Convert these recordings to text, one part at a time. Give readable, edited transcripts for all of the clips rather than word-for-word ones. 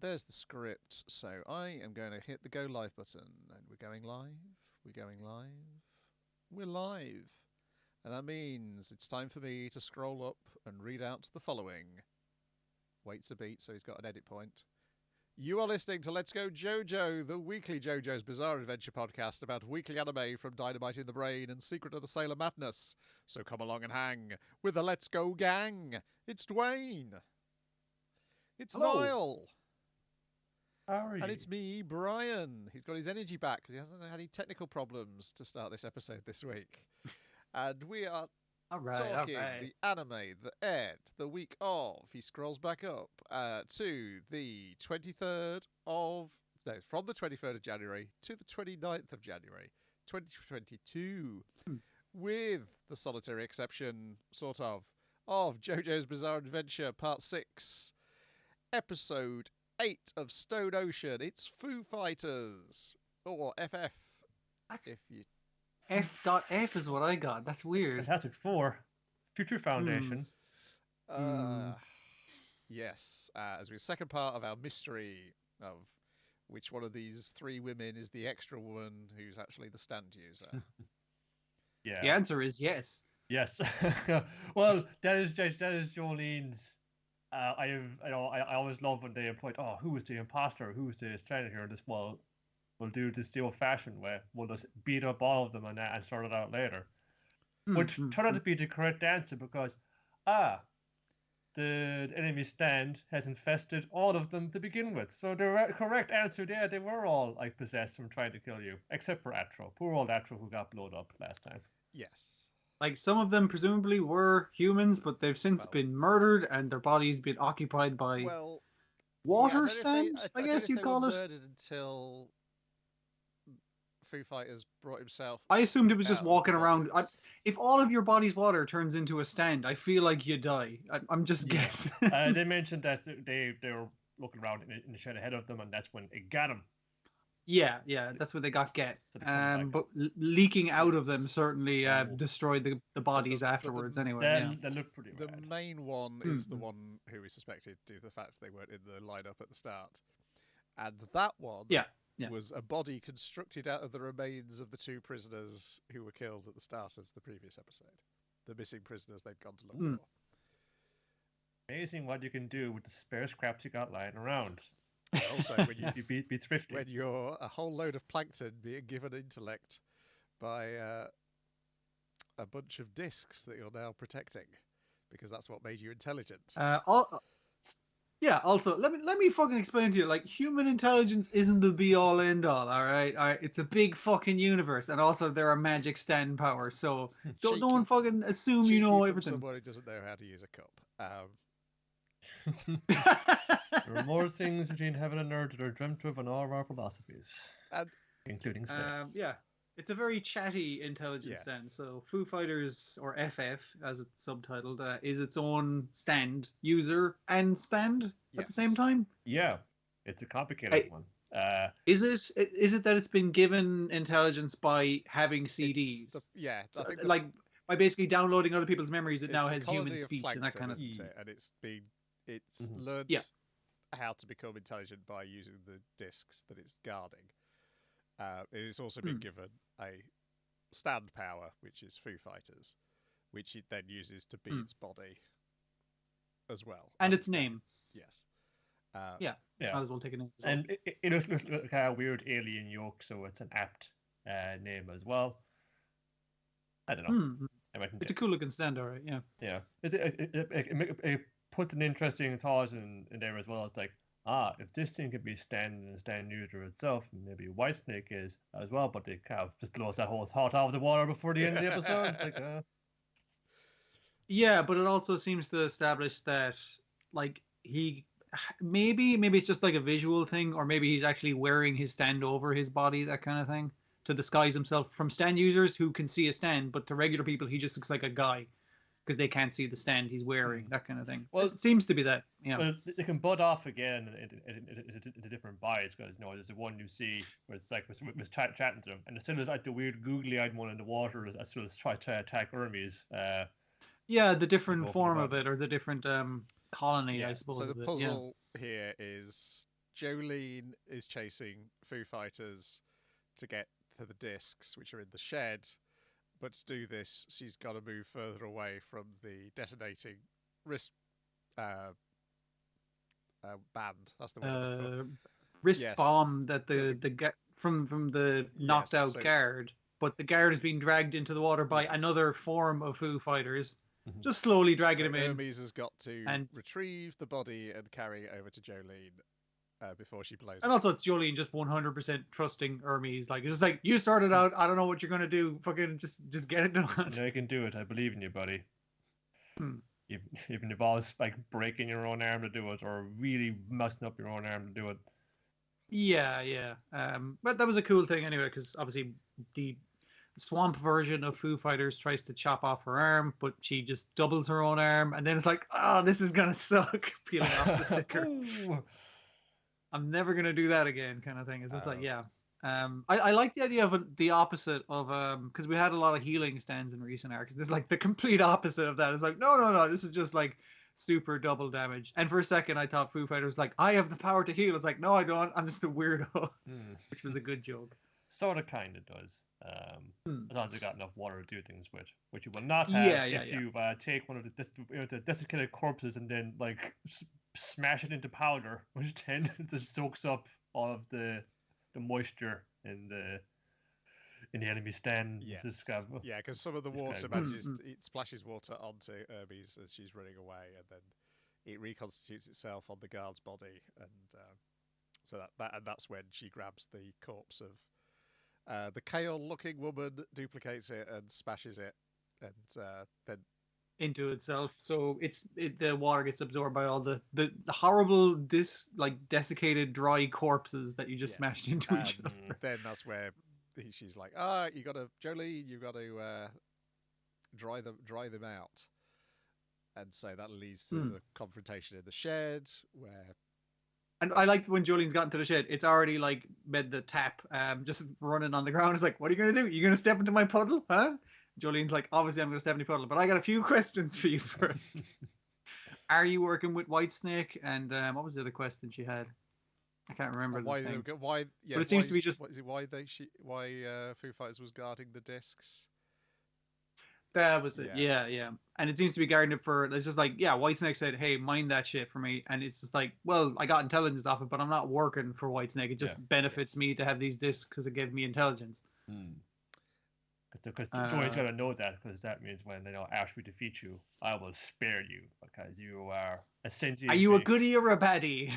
there's the script. So I am going to hit the go live button, and we're going live. We're going live. We're live. And that means it's time for me to scroll up and read out the following. Waits a beat, so he's got an edit point. You are listening to Let's Go JoJo, the weekly JoJo's Bizarre Adventure podcast about weekly anime from Dynamite in the Brain and Secret of the Sailor Madness. So come along and hang with the Let's Go gang. It's Dwayne. It's Hello. Niall. How are you? And it's me, Brian. He's got his energy back because he hasn't had any technical problems to start this episode this week. And we are talking the anime that aired the week of. He scrolls back up to the 23rd of... No, from the 23rd of January to the 29th of January, 2022. With the solitary exception, sort of JoJo's Bizarre Adventure Part 6. Episode 8 of Stone Ocean. It's Foo Fighters. Or FF. If you... F.F is what I got. That's weird. Fantastic Four. Future Foundation. Yes. As the second part of our mystery of which one of these three women is the extra woman who's actually the stand user. Yeah. The answer is yes. Yes. Well, that is Jolene's. I always love when they employ. Oh, who is the imposter? Who is the stranger here? This we'll do this the old-fashioned way. We'll just beat up all of them and sort it out later. Which turned out to be the correct answer because the enemy stand has infested all of them to begin with. So the correct answer there, they were all like possessed from trying to kill you, except for Atro. Poor old Atro who got blown up last time. Yes. Like some of them presumably were humans, but they've since been murdered and their bodies been occupied by water stands. I guess you'd call it. Murdered until Foo Fighters brought himself. I assumed it was just walking around. If all of your body's water turns into a stand, I feel like you die. I'm just guessing. They mentioned that they were looking around in the shed ahead of them, and that's when it got them. Yeah, that's what they got. But leaking out of them certainly destroyed the bodies afterwards. Anyway, they look pretty bad. The main one is the one who is suspected due to the fact they weren't in the lineup at the start, and that one. Was a body constructed out of the remains of the two prisoners who were killed at the start of the previous episode. The missing prisoners they'd gone to look for. Amazing what you can do with the spare scraps you got lying around. Also, when you be thrifty. When you're a whole load of plankton being given intellect by a bunch of discs that you're now protecting, because that's what made you intelligent. Also, let me fucking explain to you. Like, human intelligence isn't the be-all, end-all, all right? It's a big fucking universe, and also there are magic stand powers, so don't fucking assume you know everything. Somebody doesn't know how to use a cup. There are more things between heaven and earth that are dreamt of in all of our philosophies, including space. It's a very chatty intelligence stand. So Foo Fighters, or FF as it's subtitled, is its own stand user and stand at the same time. Yeah, it's a complicated one. Is it that it's been given intelligence by having CDs? By basically downloading other people's memories, it now has human speech and that kind of thing. And it's learned how to become intelligent by using the discs that it's guarding. It's also been given a stand power, which is Foo Fighters, which it then uses to beat its body as well. And its name. Yes. Might as well take a name. And it looks like a weird alien yoke, so it's an apt name as well. I don't know. It's a cool looking stand, all right. Yeah. Yeah. It puts an interesting thought in there as well. It's like, if this thing could be stand user itself, maybe Whitesnake is as well, but they kind of just blows that whole thought out of the water before the end of the episode. It's like, Yeah, but it also seems to establish that, like, maybe it's just like a visual thing, or maybe he's actually wearing his stand over his body, that kind of thing, to disguise himself from stand users who can see a stand, but to regular people, he just looks like a guy. Because they can't see the stand he's wearing, that kind of thing. Well, it seems to be that. Yeah. Well, they can butt off again in different buys, because there's the one you see where it's like was chatting to them, and as soon as like the weird googly-eyed one in the water as soon as try to attack Hermes. The different form of it, or the different colony, I suppose. So the puzzle here is Jolene is chasing Foo Fighters to get to the discs, which are in the shed. But to do this, she's got to move further away from the detonating wrist band. That's the word. Wrist bomb that the from the knocked out guard, but the guard is being dragged into the water by another form of Foo Fighters, just slowly dragging him in. Hermes has got to retrieve the body and carry it over to Jolene before she blows. And also, it's Jolene just 100% trusting Hermes. Like, it's just like, you started out. I don't know what you're gonna do. Fucking just get it done. I can do it. I believe in you, buddy. Even if I was like breaking your own arm to do it, or really messing up your own arm to do it. Yeah. But that was a cool thing anyway, because obviously the swamp version of Foo Fighters tries to chop off her arm, but she just doubles her own arm, and then it's like, oh, this is gonna suck, peeling off the sticker. I'm never gonna do that again, kind of thing. It's just like, yeah. I like the idea of the opposite of because we had a lot of healing stands in recent arcs. This is like the complete opposite of that. It's like, no, this is just like super double damage. And for a second, I thought Foo Fighters was like, I have the power to heal. It's like, no, I don't. I'm just a weirdo, which was a good joke. Sort of, kind of does. As long as you got enough water to do things with, which you will not have if you take one of the desiccated corpses and then like smash it into powder, which then just soaks up all of the moisture in the enemy stand. Yes. Because some of the water it splashes water onto Hermes as she's running away, and then it reconstitutes itself on the guard's body, and so that's when she grabs the corpse of the Kaol-looking woman, duplicates it and smashes it, and then into itself. So the water gets absorbed by all the horrible desiccated dry corpses that you just smashed into each other. Then that's where she's like, Jolene, you got to dry them out. And so that leads to the confrontation in the shed where. And I like when Jolene's gotten to the shed, it's already like made the tap, just running on the ground. It's like, what are you going to do? You're going to step into my puddle? Huh? Jolene's like, obviously I'm going to step in your puddle, but I got a few questions for you first. Are you working with Whitesnake? And what was the other question she had? I can't remember. Why? But it seems to be just. Why Foo Fighters was guarding the discs? That was it. Yeah. And it seems to be guarding it for. It's just like, Whitesnake said, "Hey, mind that shit for me." And it's just like, well, I got intelligence off it, but I'm not working for Whitesnake. It just benefits me to have these discs because it gave me intelligence. Because Joey's got to know that, because that means when after we defeat you, I will spare you because you are a sentient. Are you a goodie or a baddie?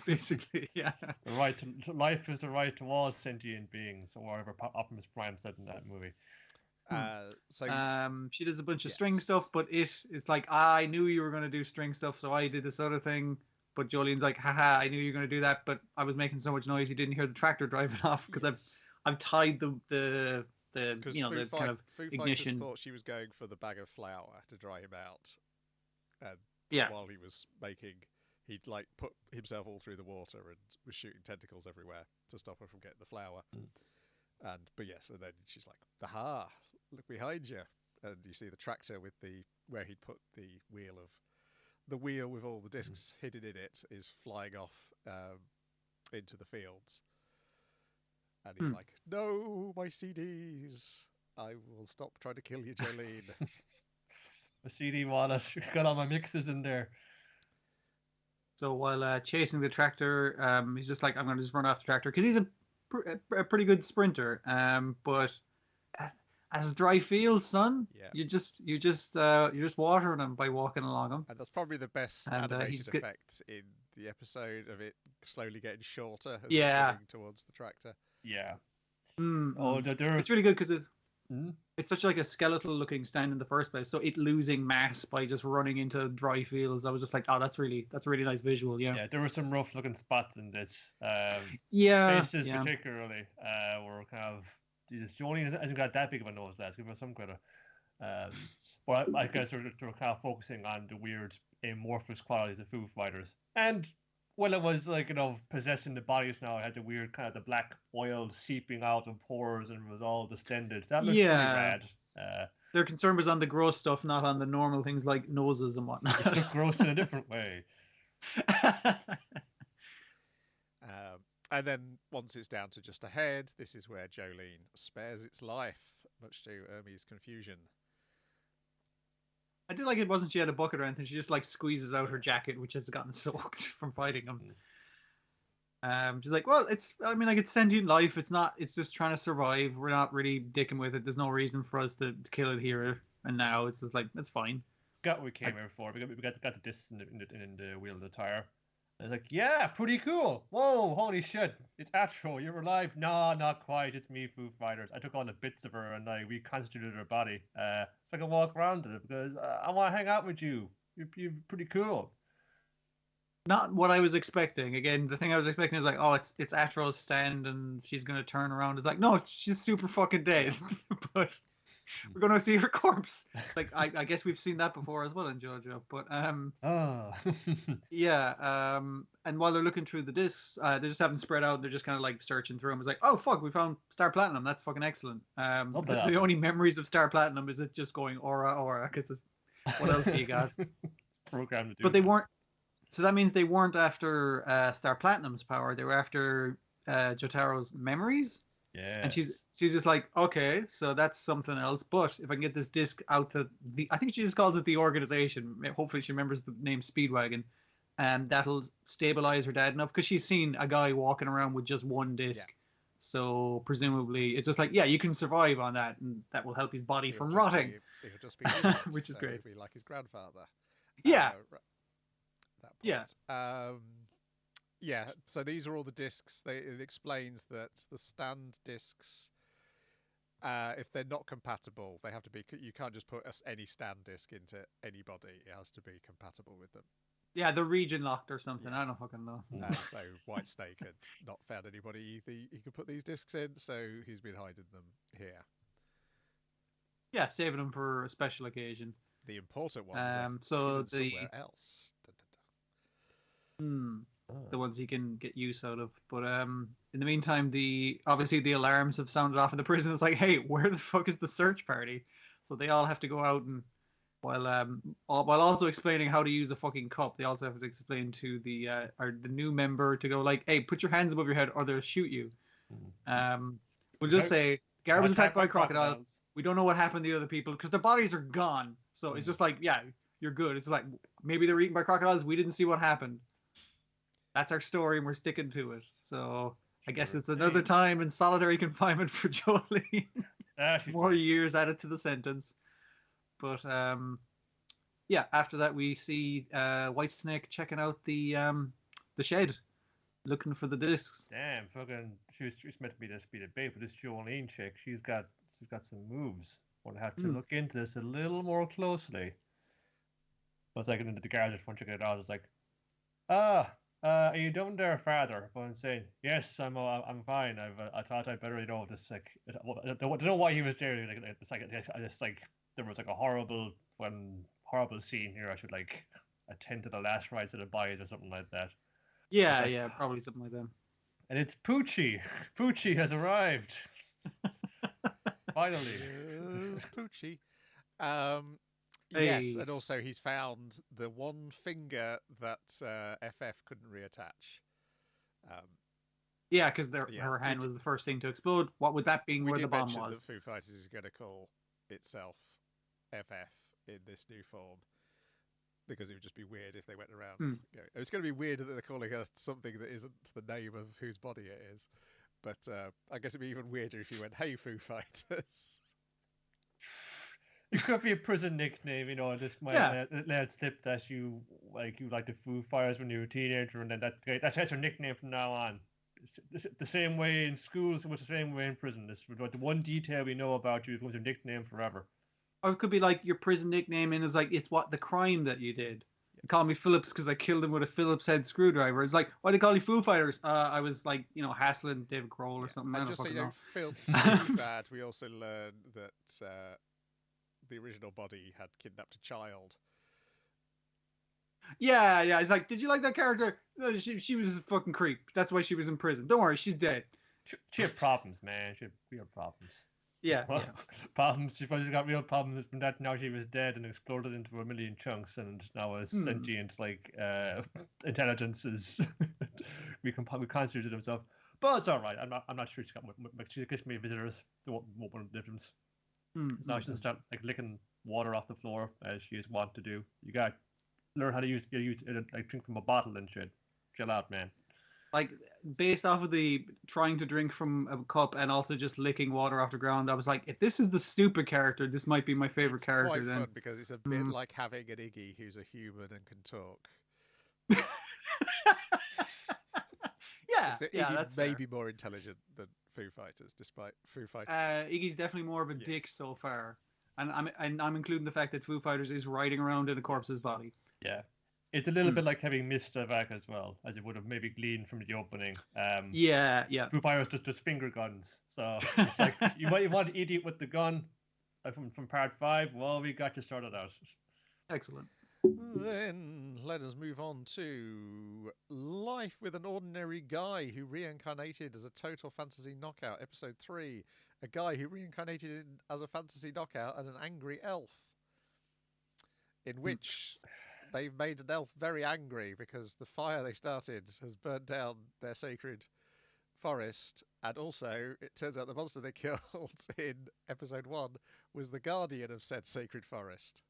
Basically, yeah. The right to life is the right to all sentient beings, or whatever Optimus Prime said in that movie. She does a bunch of string stuff, but it's like, I knew you were going to do string stuff, so I did this other thing. But Jolene's like, haha, I knew you were going to do that, but I was making so much noise you didn't hear the tractor driving off because I've tied the kind of ignition. Fighters thought she was going for the bag of flour to dry him out, and while he was making, he'd like put himself all through the water and was shooting tentacles everywhere to stop her from getting the flour. And then she's like, "Aha! Look behind you!" And you see the tractor with where he'd put the wheel with all the discs hidden in it is flying off into the fields. And he's like, "No, my CDs! I will stop trying to kill you, Jolene." The CD wallet. Got all my mixes in there. So while chasing the tractor, he's just like, "I'm going to just run off the tractor," because he's a pretty good sprinter. But as dry fields, son, you're just watering them by walking along them. And that's probably the best animated effect in the episode of it slowly getting shorter as it's running towards the tractor. Yeah. It's really good because it's such like a skeletal looking stand in the first place, so it losing mass by just running into dry fields. I was just like, oh, that's a really nice visual. Yeah, there were some rough looking spots in this. Faces particularly were kind of. Jolene hasn't got that big of a nose. Let's give her some credit. But I guess they're kind of focusing on the weird amorphous qualities of Foo Fighters. And when it was like, possessing the bodies now, it had the weird kind of the black oil seeping out of pores and was all distended. That looks pretty rad. Their concern was on the gross stuff, not on the normal things like noses and whatnot. It's gross in a different way. And then once it's down to just a head, this is where Jolene spares its life, much to Ermi's confusion. I did like it wasn't she had a bucket or anything. She just like squeezes out her jacket, which has gotten soaked from fighting him. She's like, well, it's sentient life. It's just trying to survive. We're not really dicking with it. There's no reason for us to kill it here and now. It's just like, that's fine. Got what we came here for. We got the discs in the wheel of the tire. I was like, yeah, pretty cool. Whoa, holy shit. It's Atro. You're alive. No, not quite. It's me, Foo Fighters. I took all the bits of her and I reconstituted her body so I can walk around it because I want to hang out with you. You're pretty cool. Not what I was expecting. Again, the thing I was expecting is like, oh, it's Atro's stand and she's going to turn around. It's like, no, she's super fucking dead. But we're going to see her corpse. Like, I guess we've seen that before as well in JoJo. But, yeah. And while they're looking through the discs, they just haven't spread out. They're just kind of like searching through them. It's like, oh, fuck, we found Star Platinum. That's fucking excellent. The only memories of Star Platinum is it just going aura, because what else do you got? It's programmed to do but they weren't. So that means they weren't after Star Platinum's power. They were after Jotaro's memories. Yeah. And she's just like, okay, so that's something else. But if I can get this disc out to I think she just calls it the organization. Hopefully she remembers the name Speedwagon. And that'll stabilize her dad enough because she's seen a guy walking around with just one disc. Yeah. So presumably it's just like, yeah, you can survive on that, and that will help his body from rotting. He'll just be idiot, which is great. He'll be like his grandfather. Yeah. Yeah. Yeah. So these are all the discs. It explains that the stand discs, if they're not compatible, they have to be. You can't just put any stand disc into anybody. It has to be compatible with them. Yeah, the region locked or something. Yeah. I don't fucking know. So Whitesnake had not found anybody he could put these discs in, so he's been hiding them here. Yeah, saving them for a special occasion. The important ones. So somewhere else. The ones he can get use out of. But in the meantime, obviously the alarms have sounded off in the prison. It's like, hey, where the fuck is the search party? So they all have to go out and while also explaining how to use a fucking cup, they also have to explain to the new member to go like, hey, put your hands above your head or they'll shoot you. We'll just say Garrett was attacked by crocodiles. We don't know what happened to the other people because their bodies are gone. So it's just like, yeah, you're good. It's like maybe they were eaten by crocodiles. We didn't see what happened. That's our story and we're sticking to it. So I guess it's another time in solitary confinement for Jolene. More years added to the sentence. But yeah, after that we see Whitesnake checking out the shed, looking for the discs. Damn, fucking, she's meant to be this bait, but this Jolene chick, she's got some moves. We'll have to look into this a little more closely. I was like into the garage just checking it out. I was like, are you down there, father? I'm saying, yes, I'm fine. I thought I'd better, just like, I don't know why he was there. It's like, I just like, there was like a horrible scene here. I should like attend to the last rites of the boys or something like that. Yeah, like, yeah, probably something like that. And it's Poochie. Poochie has arrived. Finally. Yes, Poochie. Yes, and also he's found the one finger that FF couldn't reattach. Yeah, because her hand was the first thing to explode. What would that be where the bomb was? That Foo Fighters is going to call itself FF in this new form. Because it would just be weird if they went around. It's going to be weird that they're calling her something that isn't the name of whose body it is. But I guess it'd be even weirder if you went, "Hey, Foo Fighters." It could be a prison nickname, This might let it slip that you like the Foo Fighters when you were a teenager, and then that's your nickname from now on. It's the same way in schools, it's the same way in prison. This the one detail we know about you is your nickname forever. Or it could be like your prison nickname, and it's like it's the crime that you did. They call me Phillips because I killed him with a Phillips head screwdriver. It's like, why do they call you Foo Fighters? I was like, hassling David Grohl or something. And just so you know, Phil's bad. We also learn that the original body had kidnapped a child. Yeah. It's like, did you like that character? No, she was a fucking creep. That's why she was in prison. Don't worry, she's dead. She had problems, man. She had real problems. Yeah, Well, yeah. Problems. She's probably got real problems from that. Now she was dead and exploded into a million chunks, and now a sentient intelligence is reconstituted himself. But it's all right. I'm not sure she's got. She gives me visitors. They won't know the difference. So now she doesn't start licking water off the floor as she is wont to do. You got to learn how to use drink from a bottle and shit. Chill out, man. Like, based off of the trying to drink from a cup and also just licking water off the ground, I was like, if this is the stupid character, this might be my favorite character. It's quite fun because it's a bit like having an Iggy who's a human and can talk. Yeah, that's maybe more intelligent than Foo Fighters, despite Foo Fighters. Iggy's definitely more of a dick so far, and I'm including the fact that Foo Fighters is riding around in a corpse's body. Yeah. It's a little bit like having Mr. Vac as well, as it would have maybe gleaned from the opening. Yeah. Foo Fighters just finger guns. So it's like, you might want to idiot with the gun from part 5. Well, we got you sorted out. Excellent. Then let us move on to Life with an Ordinary Guy Who Reincarnated as a Total Fantasy Knockout, Episode 3. A guy who reincarnated as a fantasy knockout and an angry elf. In which... they've made an elf very angry because the fire they started has burnt down their sacred forest. And also, it turns out the monster they killed in episode 1 was the guardian of said sacred forest.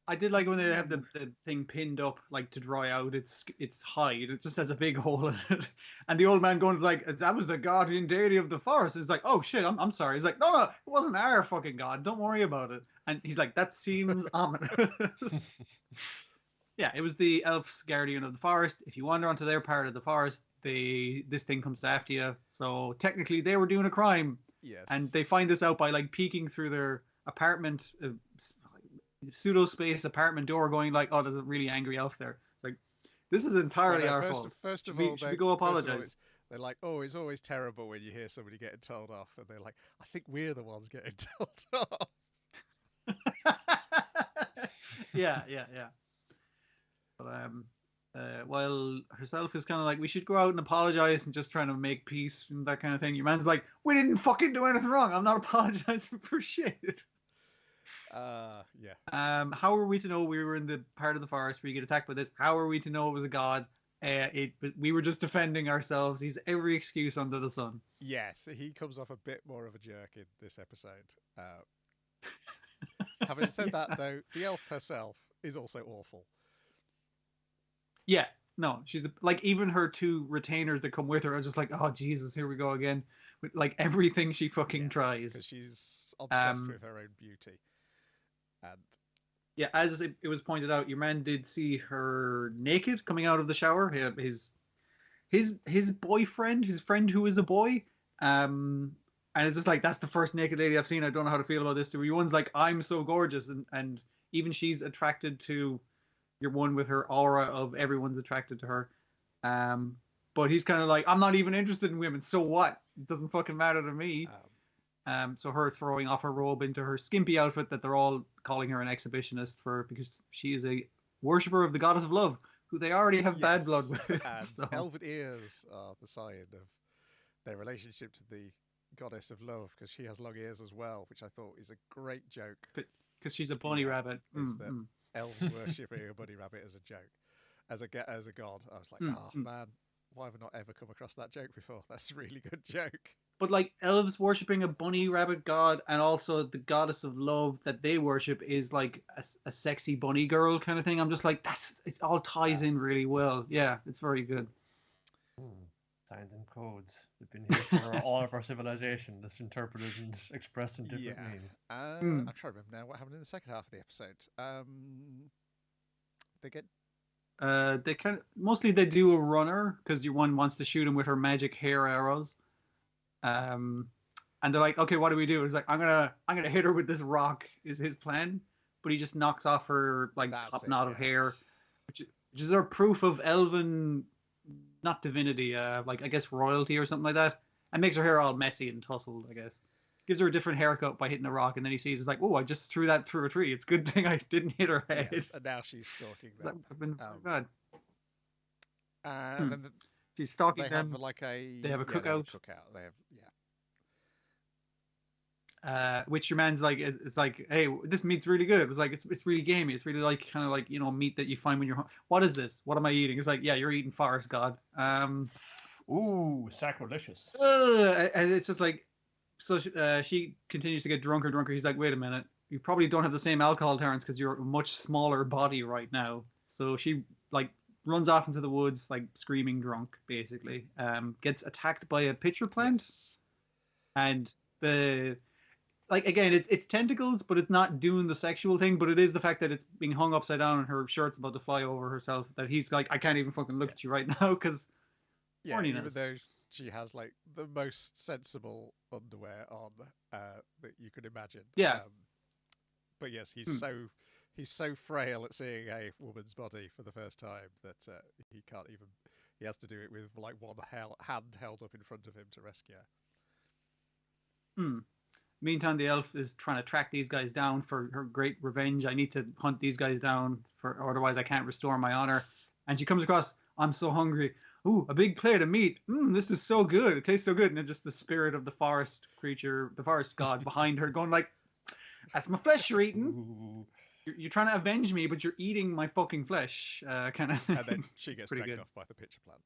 I did like when they have the thing pinned up, like, to dry out its hide. It just has a big hole in it. And the old man going like, that was the guardian deity of the forest. It's like, oh shit, I'm sorry. He's like, no, it wasn't our fucking god. Don't worry about it. And he's like, that seems ominous. Yeah, it was the elf's guardian of the forest. If you wander onto their part of the forest, this thing comes after you. So technically they were doing a crime. Yes. And they find this out by like peeking through their apartment, pseudo space apartment door, going like, oh, there's a really angry elf there. Like, this is entirely our fault. First of all, should we go apologize? They're like, oh, it's always terrible when you hear somebody getting told off. And they're like, I think we're the ones getting told off. Yeah. But while herself is kind of like, we should go out and apologize and just trying to make peace and that kind of thing. Your man's like, we didn't fucking do anything wrong. I'm not apologizing for shit. Yeah. How are we to know we were in the part of the forest where you get attacked by this? How are we to know it was a god? We were just defending ourselves. He's every excuse under the sun. Yes, he comes off a bit more of a jerk in this episode. Having said that, though, the elf herself is also awful. Yeah, no, she's like, even her 2 retainers that come with her are just like, oh Jesus, here we go again. With like everything she fucking tries. Because she's obsessed with her own beauty. And yeah, as it was pointed out, your man did see her naked coming out of the shower. His boyfriend, his friend who is a boy, and it's just like, that's the first naked lady I've seen. I don't know how to feel about this. Everyone's like, I'm so gorgeous, and even she's attracted to your one with her aura of everyone's attracted to her. But he's kind of like, I'm not even interested in women. So what? It doesn't fucking matter to me. So her throwing off her robe into her skimpy outfit that they're all calling her an exhibitionist for, because she is a worshipper of the goddess of love, who they already have bad blood with. And elven ears are the sign of their relationship to the goddess of love, because she has long ears as well, which I thought is a great joke. Because she's a bunny rabbit. Elves worshipping a bunny rabbit as a joke, as a god. I was like, man, why have I not ever come across that joke before? That's a really good joke. But like, elves worshipping a bunny rabbit god, and also the goddess of love that they worship is like a sexy bunny girl kind of thing. I'm just like, it all ties in really well. Yeah, it's very good. Signs and codes. They've been here for all of our civilization, just interpreted and expressed in different means. I'm trying to remember now what happened in the second half of the episode. They mostly they do a runner, because your one wants to shoot him with her magic hair arrows. And they're like, okay, what do we do? It's like, I'm gonna hit her with this rock, is his plan. But he just knocks off her like top knot of hair, which is our proof of elven, not divinity, like I guess royalty or something like that. And makes her hair all messy and tousled, I guess. Gives her a different haircut by hitting a rock, and then he sees it's like, oh, I just threw that through a tree. It's a good thing I didn't hit her head. Yes, and now she's stalking them. Like, I've been bad. And then she's stalking they them. Have like they have a cookout. They have which your man's like, it's like, hey, this meat's really good. It was like, it's really gamey. It's really like kind of like, you know, meat that you find when you're. What is this? What am I eating? It's like, yeah, you're eating forest god. Ooh, sacrilegious. And it's just like, so she continues to get drunker, drunker. He's like, wait a minute, you probably don't have the same alcohol tolerance because you're a much smaller body right now. So she like runs off into the woods, like screaming drunk, basically. Gets attacked by a pitcher plant, Yes. and the like again, it's tentacles, but it's not doing the sexual thing. But it is the fact that it's being hung upside down and her shirt's about to fly over herself. That he's like, I can't even fucking look at you right now because yeah, even though she has like the most sensible underwear on that you could imagine. Yeah. But yes, he's so frail at seeing a woman's body for the first time that he can't even. He has to do it with like one hand held up in front of him to rescue her. Meantime, the elf is trying to track these guys down for her great revenge. I need to hunt these guys down, or otherwise I can't restore my honor. And she comes across, I'm so hungry. Ooh, a big plate of meat. This is so good. It tastes so good. And then just the spirit of the forest creature, the forest god behind her going like, that's my flesh you're eating. You're trying to avenge me, but you're eating my fucking flesh. Kind of. And then she gets dragged off by the pitcher plant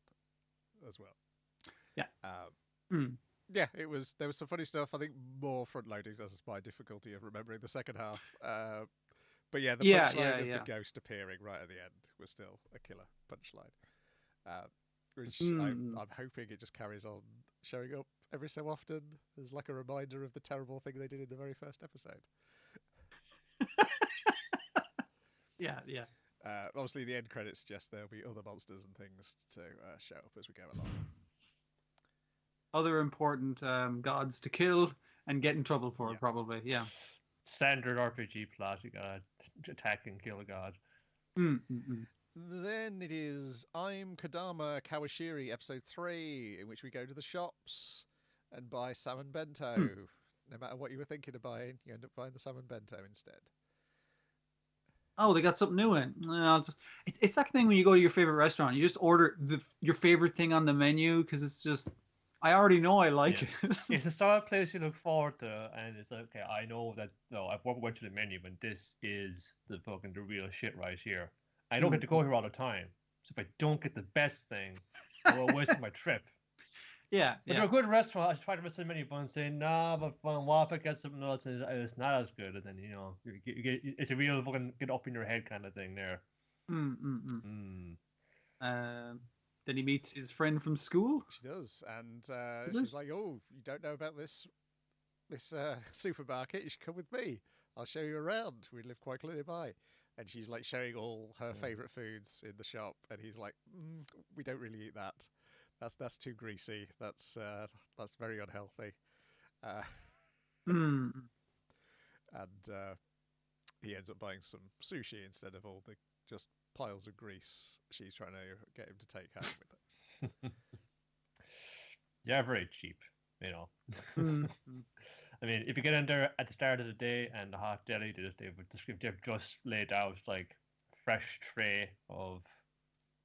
as well. Yeah. Yeah, there was some funny stuff. I think more front loading as my difficulty of remembering the second half. But yeah, the punchline of the ghost appearing right at the end was still a killer punchline. Which I'm hoping it just carries on showing up every so often as like a reminder of the terrible thing they did in the very first episode. Yeah. Obviously, the end credits suggest there'll be other monsters and things to show up as we go along. Other important gods to kill and get in trouble for, probably. Yeah. Standard RPG plot. You gotta attack and kill a god. Then it is I'm KODAMA Kawashiri episode 3, in which we go to the shops and buy salmon bento. No matter what you were thinking of buying, you end up buying the salmon bento instead. Oh, they got something new in. It's that thing when you go to your favorite restaurant, you just order your favorite thing on the menu because it's just, I already know I like it. It's a sort of place you look forward to, and it's like, okay, I know that. No, I went to the menu, but this is the real shit right here. I don't get to go here all the time, so if I don't get the best thing, I will waste my trip. Yeah, but they're a good restaurant. I tried to miss the menu, but I'm saying, nah, but what if I get something else and it's not as good? And then you get it's a real fucking get up in your head kind of thing there. Then he meets his friend from school. She does, and she's like, "Oh, you don't know about this supermarket? You should come with me. I'll show you around. We live quite close by." And she's like showing all her favorite foods in the shop, and he's like, "We don't really eat that. That's too greasy. That's very unhealthy." And he ends up buying some sushi instead of all the just piles of grease she's trying to get him to take home with her. Yeah, very cheap, you know. I mean, if you get in there at the start of the day and the hot deli, they've just laid out like a fresh tray of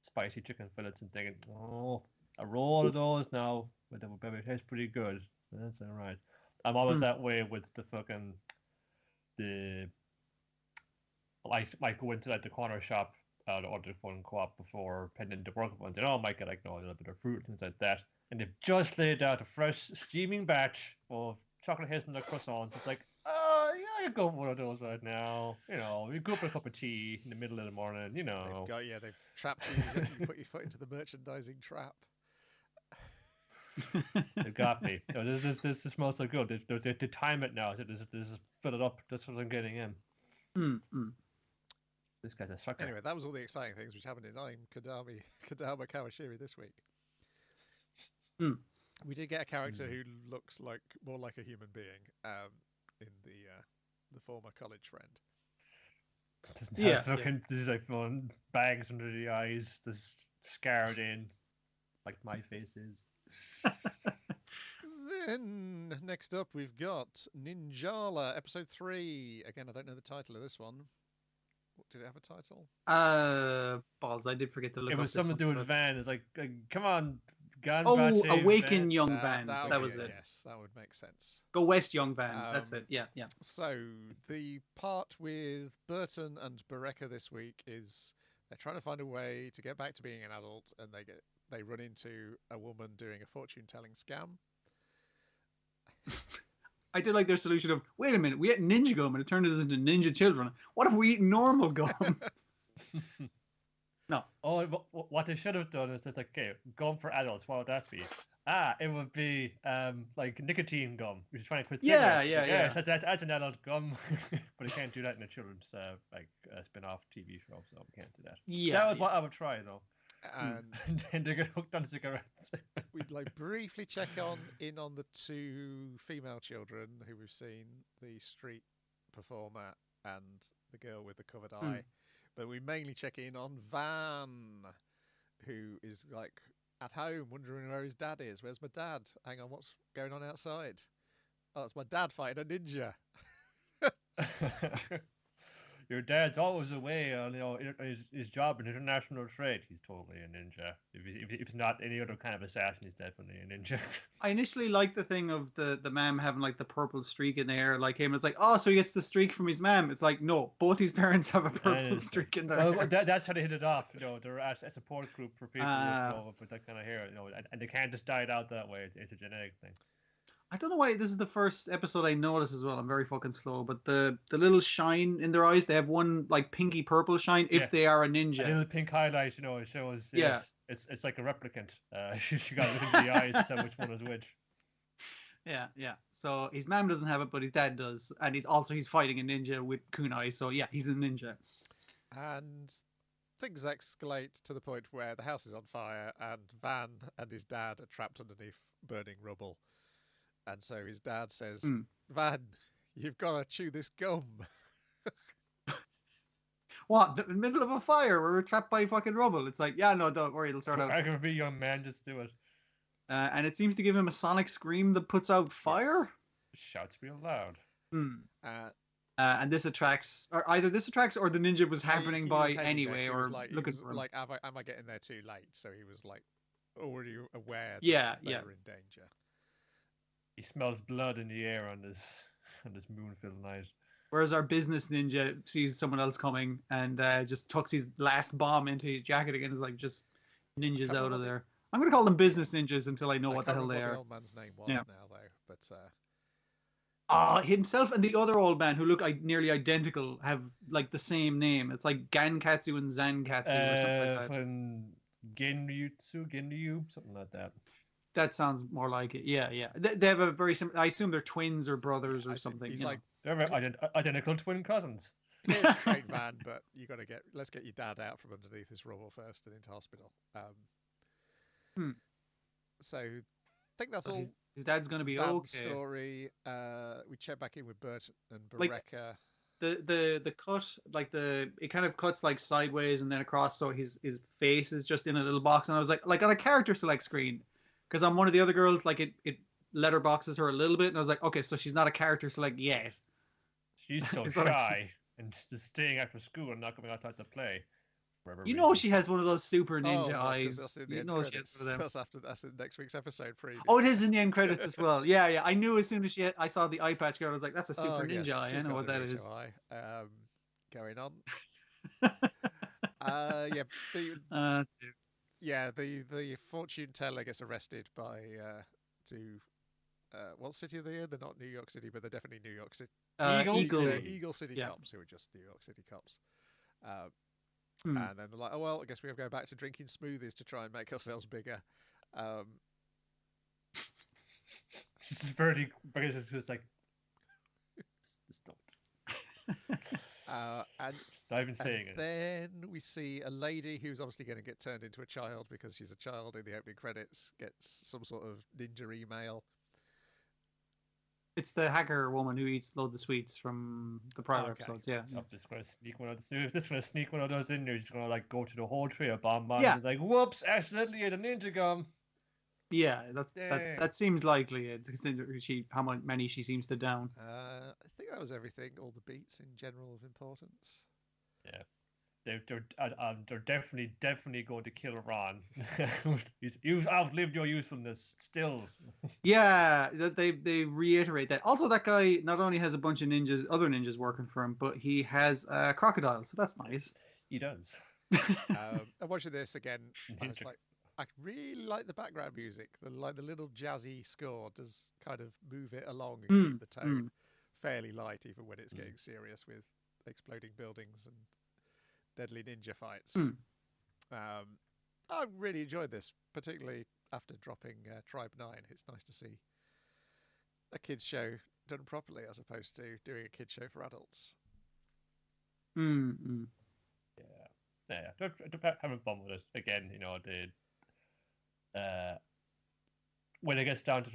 spicy chicken fillets and thinking, oh, a roll of those now, but it would taste pretty good. So that's all right. I'm always that way with the fucking like go into like the corner shop or the phone co-op before heading into work one. I might get like a little bit of fruit and things like that, and they've just laid out a fresh steaming batch of chocolate hazelnut croissants. It's like, oh yeah, I go for one of those right now. You know, you go for a cup of tea in the middle of the morning. You know, they've trapped you. You put your foot into the merchandising trap. They got me. This smells so good. They time it now. This fill it up. That's what I'm getting in. This guy's a sucker. Anyway, that was all the exciting things which happened in I'm KODAMA Kawashiri this week. We did get a character who looks more like a human being in the former college friend. There's like fun bags under the eyes, just scarred in, like my face is. Then next up we've got Ninjala episode 3. Again, I don't know the title of this one. Did it have a title? Balls. I did forget to look. It was something to do with Van. It's like, come on, Awaken Young Van. That was it. Yes, that would make sense. Go West Young Van. That's it. Yeah. So the part with Burton and Bereka this week is they're trying to find a way to get back to being an adult, and they run into a woman doing a fortune-telling scam. I did like their solution of, wait a minute, we ate ninja gum and it turned us into ninja children. What if we eat normal gum? No. Oh, what they should have done is it's like, okay, gum for adults. What would that be? It would be like nicotine gum. We're trying to quit cigarettes. Yeah. That's an adult gum, but you can't do that in a children's spin-off TV show, so we can't do that. Yeah, that was what I would try, though. And then they get hooked on cigarettes. We'd like briefly check in on the two female children who we've seen, the street performer and the girl with the covered eye. But we mainly check in on Van, who is like at home wondering where his dad is. Where's my dad? Hang on, what's going on outside? Oh, it's my dad fighting a ninja. Your dad's always away on his job in international trade. He's totally a ninja. If it's not any other kind of assassin, he's definitely a ninja. I initially liked the thing of the mom having like the purple streak in there, like him. It's like, oh, so he gets the streak from his mom. It's like, no, both his parents have a purple streak in there. Well, that's how they hit it off. They're a support group for people with that kind of hair. And they can't just dye it out that way. It's a genetic thing. I don't know why this is the first episode I noticed as well. I'm very fucking slow, but the little shine in their eyes, they have one like pinky purple shine if they are a ninja. A little pink highlight, it shows. Yeah, it's like a replicant. She got it in the eyes to tell which one is which. Yeah. So his mom doesn't have it, but his dad does, and he's fighting a ninja with kunai. So yeah, he's a ninja. And things escalate to the point where the house is on fire, and Van and his dad are trapped underneath burning rubble. And so his dad says, Van, you've got to chew this gum. What? In the middle of a fire where we're trapped by fucking rubble? It's like, yeah, no, don't worry, it'll sort out. I can be young man, just do it. And it seems to give him a sonic scream that puts out fire. Yes. Shouts real loud. And this attracts, or either this attracts or the ninja was happening by anyway, or looking for him. Like, am I getting there too late? So he was like already aware that they were in danger. He smells blood in the air on this moon-filled night. Whereas our business ninja sees someone else coming and just tucks his last bomb into his jacket again. Is like, just ninjas out of there. I'm going to call them business ninjas until I know what the hell they are. The old man's name was now, though. But himself and the other old man who look nearly identical have like the same name. It's like Gankatsu and Zankatsu or something like that. From Genryu, something like that. That sounds more like it. Yeah. They have a very similar. I assume they're twins or brothers or something. He's like they're identical twin cousins. Yeah, train Van, but let's get your dad out from underneath this rubble first and into hospital. So I think that's all. His dad's going to be okay. Story. We check back in with Bert and Bereka. The cut, like it kind of cuts like sideways and then across, so his face is just in a little box, and I was like on a character select screen. Because on one of the other girls, like it letterboxes her a little bit, and I was like, okay, so she's not a character select yet. She's so shy and just staying after school and not coming outside to play. She has one of those super ninja eyes. That's in the end credits. That's in next week's episode preview. Oh, it is in the end credits as well. Yeah. I knew as soon as I saw the eye patch girl, I was like, that's a super ninja eye. I know what that is. Going on. The fortune teller gets arrested by what city are they in? They're not New York City, but they're definitely New York City. Eagle City cops, who are just New York City cops. And then they're like, oh well, I guess we have to go back to drinking smoothies to try and make ourselves bigger. It's very because it's just like stop. And not even saying it. Then we see a lady who's obviously going to get turned into a child because she's a child in the opening credits, gets some sort of ninja email. It's the hacker woman who eats loads of sweets from the prior episodes. Yeah. So I'm just going to sneak one of those. If this going to sneak one of those in there, just going to like go to the whole tray of bonbons. Yeah. And like, whoops, accidentally ate a ninja gum. Yeah, that seems likely, considering how many she seems to down. I think that was everything. All the beats in general of importance. Yeah, they're definitely going to kill Ron. You've outlived your usefulness still. Yeah, that they reiterate that. Also, that guy not only has a bunch of other ninjas working for him, but he has a crocodile, so that's nice. He does. I'm watching this again. I was like, I really like the background music. The little jazzy score does kind of move it along and keep the tone fairly light, even when it's getting serious with exploding buildings and deadly ninja fights. I really enjoyed this, particularly after dropping Tribe 9. It's nice to see a kids show done properly as opposed to doing a kids show for adults. Yeah, having fun with it again. You know, when it gets down to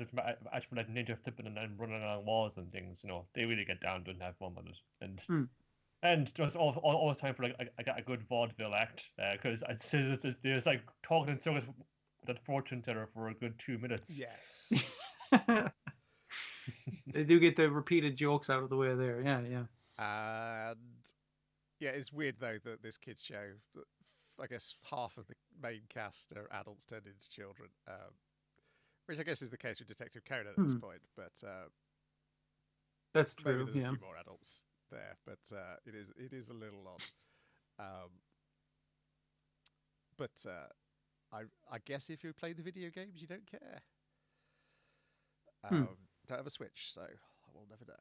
actually like ninja flipping and running along walls and things, you know, they really get down to it and have fun with it. And there's always time for like a good vaudeville act, because I'd say there's like talking in circles with that fortune teller for a good 2 minutes. Yes. They do get the repeated jokes out of the way there. Yeah. And yeah, it's weird though that this kids show, I guess half of the main cast are adults turned into children, which I guess is the case with Detective Conan at this point. But that's true. Maybe there's a few more adults there, but it is a little odd. But I guess if you play the video games, you don't care. Don't have a Switch, so I will never know.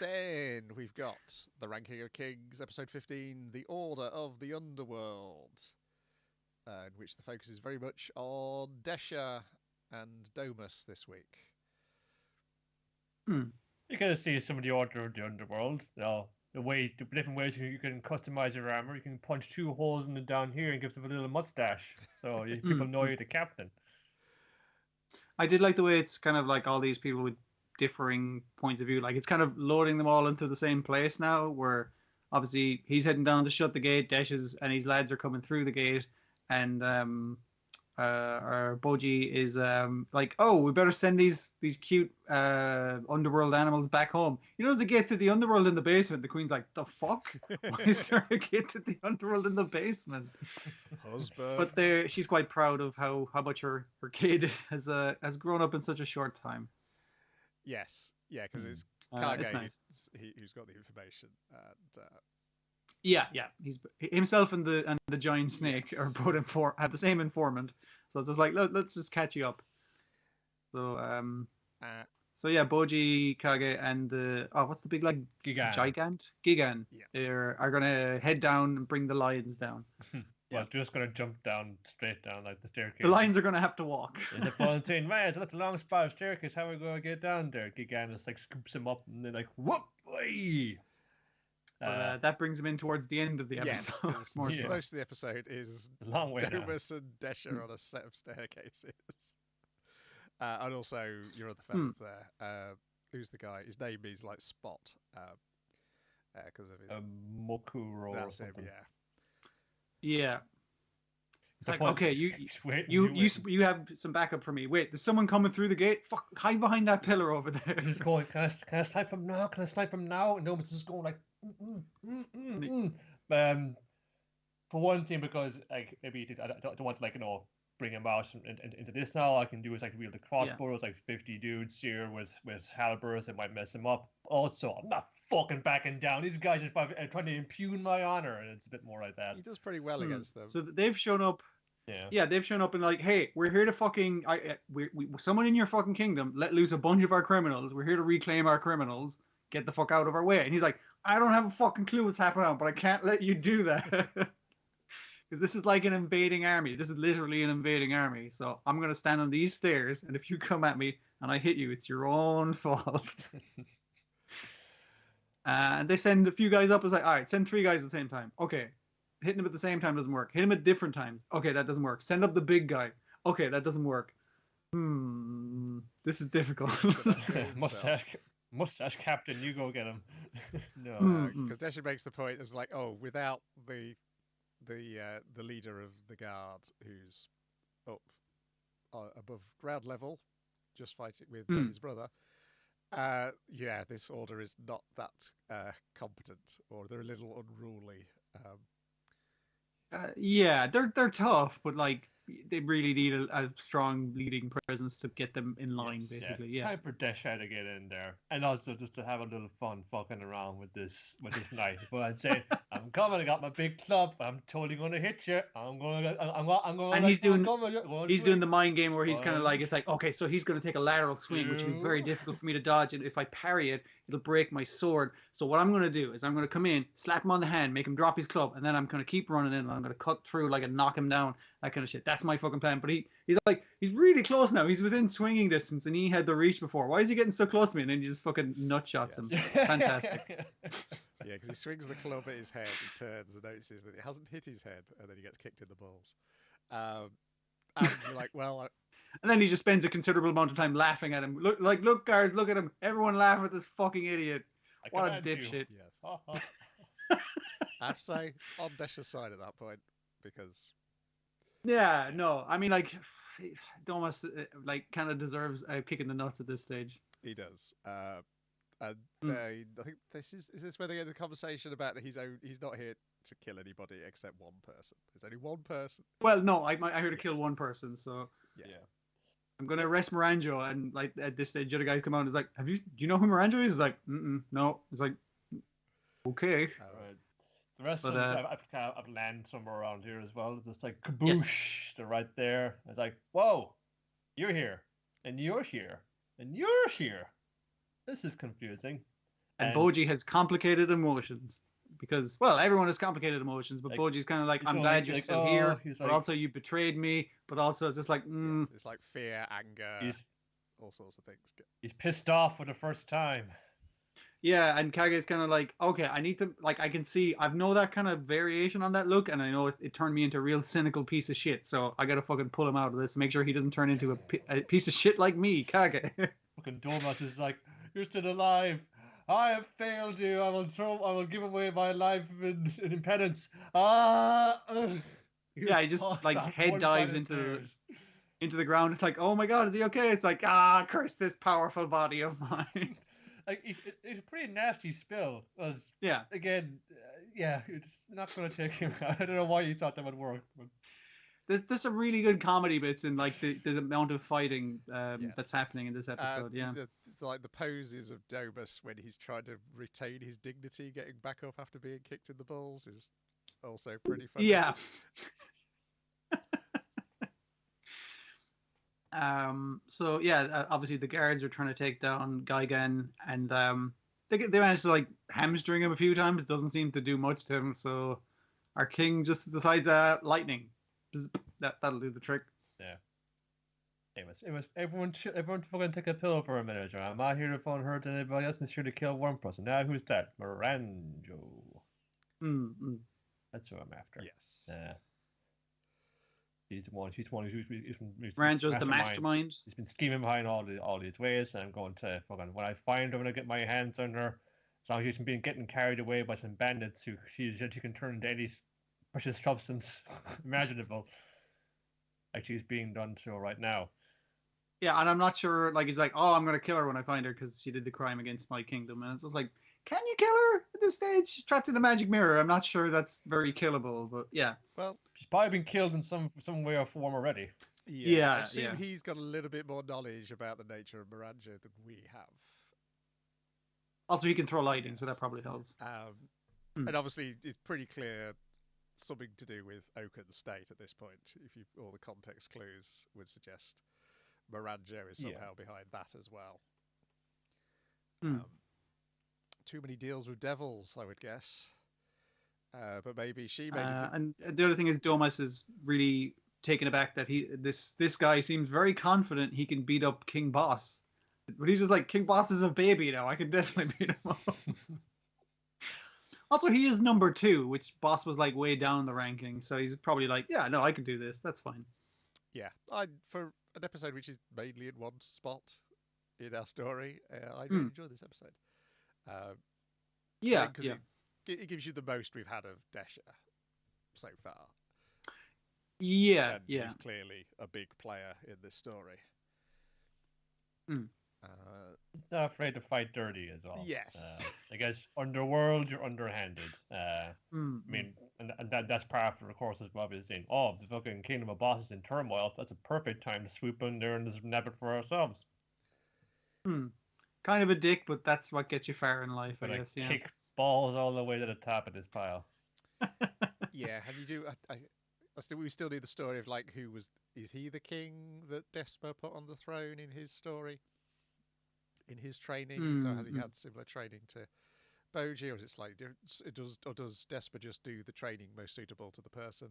Then we've got the Ranking of Kings, episode 15, The Order of the Underworld, in which the focus is very much on Desha and Domus this week. You can see some of the Order of the Underworld. The different ways you can customize your armor. You can punch 2 holes in it down here and give them a little mustache, so people know you're the captain. I did like the way it's kind of like all these people with differing points of view. Like it's kind of loading them all into the same place now, where obviously he's heading down to shut the gate. Desha's and his lads are coming through the gate, and our Boji is like, oh, we better send these cute underworld animals back home. You know, there's a gate to the underworld in the basement. The Queen's like, the fuck? Why is there a gate to the underworld in the basement? Husband. But she's quite proud of how much her kid has grown up in such a short time. Yes, yeah, because it's Kage who's got the information. And, yeah, he's himself and the giant snake are both have the same informant. So it's just like let's just catch you up. So so yeah, Boji, Kage, and what's the big like Gigant? Yeah. Are gonna head down and bring the lions down. Well, just gonna jump down straight down like the staircase. The lions are gonna have to walk. Is it fun saying, right, that's a long spiral staircase, how are we gonna get down there? Gigantus like scoops him up and they're like, whoop! But that brings him in towards the end of the episode. Yes, most of the episode is Domus and Desha on a set of staircases. And also your other fellas there. Who's the guy? His name is like Spot. Because of his Mokuro. That's or him, something. Yeah. It's like, okay, you have some backup for me. Wait, there's someone coming through the gate. Fuck, hide behind that pillar over there. He's going, can I snipe him now? Can I snipe him now? And Domus is going like, for one thing, because like maybe I don't want to like bring him out into this now. All I can do is like wield the crossbows, like 50 dudes here with halberds that might mess him up. Also, I'm not fucking backing down. These guys are trying to impugn my honor, and it's a bit more like that. He does pretty well against them. So they've shown up. Yeah, they've shown up and like, hey, we're here to fucking, someone in your fucking kingdom let loose a bunch of our criminals. We're here to reclaim our criminals. Get the fuck out of our way. And he's like, I don't have a fucking clue what's happening, but I can't let you do that. Because this is like an invading army. This is literally an invading army. So I'm going to stand on these stairs, and if you come at me and I hit you, it's your own fault. And they send a few guys up. It's like, all right, send 3 guys at the same time. Okay. Hitting them at the same time doesn't work. Hit them at different times. Okay, that doesn't work. Send up the big guy. Okay, that doesn't work. This is difficult. Mustache captain, you go get him. No, because Desha makes the point. It's like, oh, without the leader of the guard who's up above ground level, just fighting with his brother, Yeah, this order is not that competent, or they're a little unruly. Yeah, they're tough, but like they really need a strong leading presence to get them in line, basically. Yeah. Time for Desha to get in there, and also just to have a little fun fucking around with this knight. But I'd say, I'm coming. I got my big club. I'm totally gonna hit you. I'm going. And he's doing the mind game where he's kind of like, it's like, okay, so he's going to take a lateral swing, which will be very difficult for me to dodge, and if I parry it, it'll break my sword. So what I'm going to do is I'm going to come in, slap him on the hand, make him drop his club, and then I'm going to keep running in, and I'm going to cut through like and knock him down, that kind of shit. That's my fucking plan. But he's really close now. He's within swinging distance, and he had the reach before. Why is he getting so close to me? And then he just fucking nut shots him. Fantastic. Yeah, because he swings the club at his head and turns and notices that it hasn't hit his head, and then he gets kicked in the balls. And you're like, well... And then he just spends a considerable amount of time laughing at him. Look, guards, look at him. Everyone laugh at this fucking idiot. What a dipshit. Yes. I have to say, on Desha's side at that point, because... Yeah, no, I mean, like, Domas, like, kind of deserves a kick in the nuts at this stage. He does. And I think is this where they get the conversation about that he's not here to kill anybody except one person. There's only one person. Well, no, I'm here to kill one person, so yeah. I'm gonna arrest Miranjo, and like at this stage, the other guys come out and is like, do you know who Miranjo is? He's like, no. It's like, okay. Right. The rest of them, I've landed somewhere around here as well. It's just like kaboosh, yes. They're right there. It's like, whoa, you're here, and you're here, and you're here. This is confusing. And Boji has complicated emotions because, well, everyone has complicated emotions, but like, Boji's kind of like, I'm glad you're still here, but also you betrayed me, but also it's just like, yes, it's like fear, anger, all sorts of things. He's pissed off for the first time. Yeah, and Kage's kind of like, okay, I need to, like, I can see, I know that kind of variation on that look, and I know it turned me into a real cynical piece of shit, so I gotta fucking pull him out of this, make sure he doesn't turn into a piece of shit like me, Kage. Fucking Domas is like, you're still alive. I have failed you. I will give away my life in penance. Yeah, he just like head dives into the ground. It's like, oh my god, is he okay? It's like, curse this powerful body of mine. Like it's a pretty nasty spill. Yeah. Again, it's not going to take him. I don't know why you thought that would work. But... There's some really good comedy bits in like the amount of fighting that's happening in this episode. The poses of Domas when he's trying to retain his dignity, getting back up after being kicked in the balls, is also pretty funny. Yeah. So yeah, obviously the guards are trying to take down Gigan, and they manage to like hamstring him a few times. It doesn't seem to do much to him. So our king just decides lightning. That'll do the trick. Yeah. It was everyone fucking take a pill for a minute. I'm not here to phone hurt anybody else. I'm here to kill one person. Now who's that? Miranjo. That's who I'm after. Yes. She's the one. Miranjo's the mastermind. He's been scheming behind all these ways, and I'm going to fucking when I find her, I'm gonna get my hands on her. As long as she's been getting carried away by some bandits who she can turn into any precious substance imaginable, like she's being done to right now. Yeah, and I'm not sure. Like he's like, oh, I'm gonna kill her when I find her because she did the crime against my kingdom, and it was like, can you kill her at this stage? She's trapped in a magic mirror. I'm not sure that's very killable, but yeah. Well, she's probably been killed in some way or form already. Yeah, I assume he's got a little bit more knowledge about the nature of Miranjo than we have. Also, he can throw lightning, so that probably helps. And obviously, it's pretty clear something to do with Oaken's state at this point. If all the context clues would suggest Miranjo is somehow behind that as well. Too many deals with devils, I would guess. But maybe she made it. And the other thing is, Domas is really taken aback that this guy seems very confident he can beat up King Boss. But he's just like, King Boss is a baby now. I can definitely beat him up. Also, he is number 2, which Boss was like way down the ranking. So he's probably like, yeah, no, I can do this. That's fine. Yeah, for an episode which is mainly in one spot in our story, I really enjoyed this episode. Because it gives you the most we've had of Desha so far. Yeah, and he's clearly a big player in this story. He's not afraid to fight dirty as well. Yes. I guess Underworld, you're underhanded. I mean, and that's part of the course as Bobby is saying. Oh, the fucking Kingdom of Bosses in turmoil. That's a perfect time to swoop in there and just nab it for ourselves. Kind of a dick, but that's what gets you far in life, I guess. Yeah. Kick balls all the way to the top of this pile. Yeah, and you do. We still need the story of like is he the king that Despa put on the throne in his story, in his training? So has he had similar training to Boji, or is it slightly different? Does Despa just do the training most suitable to the person?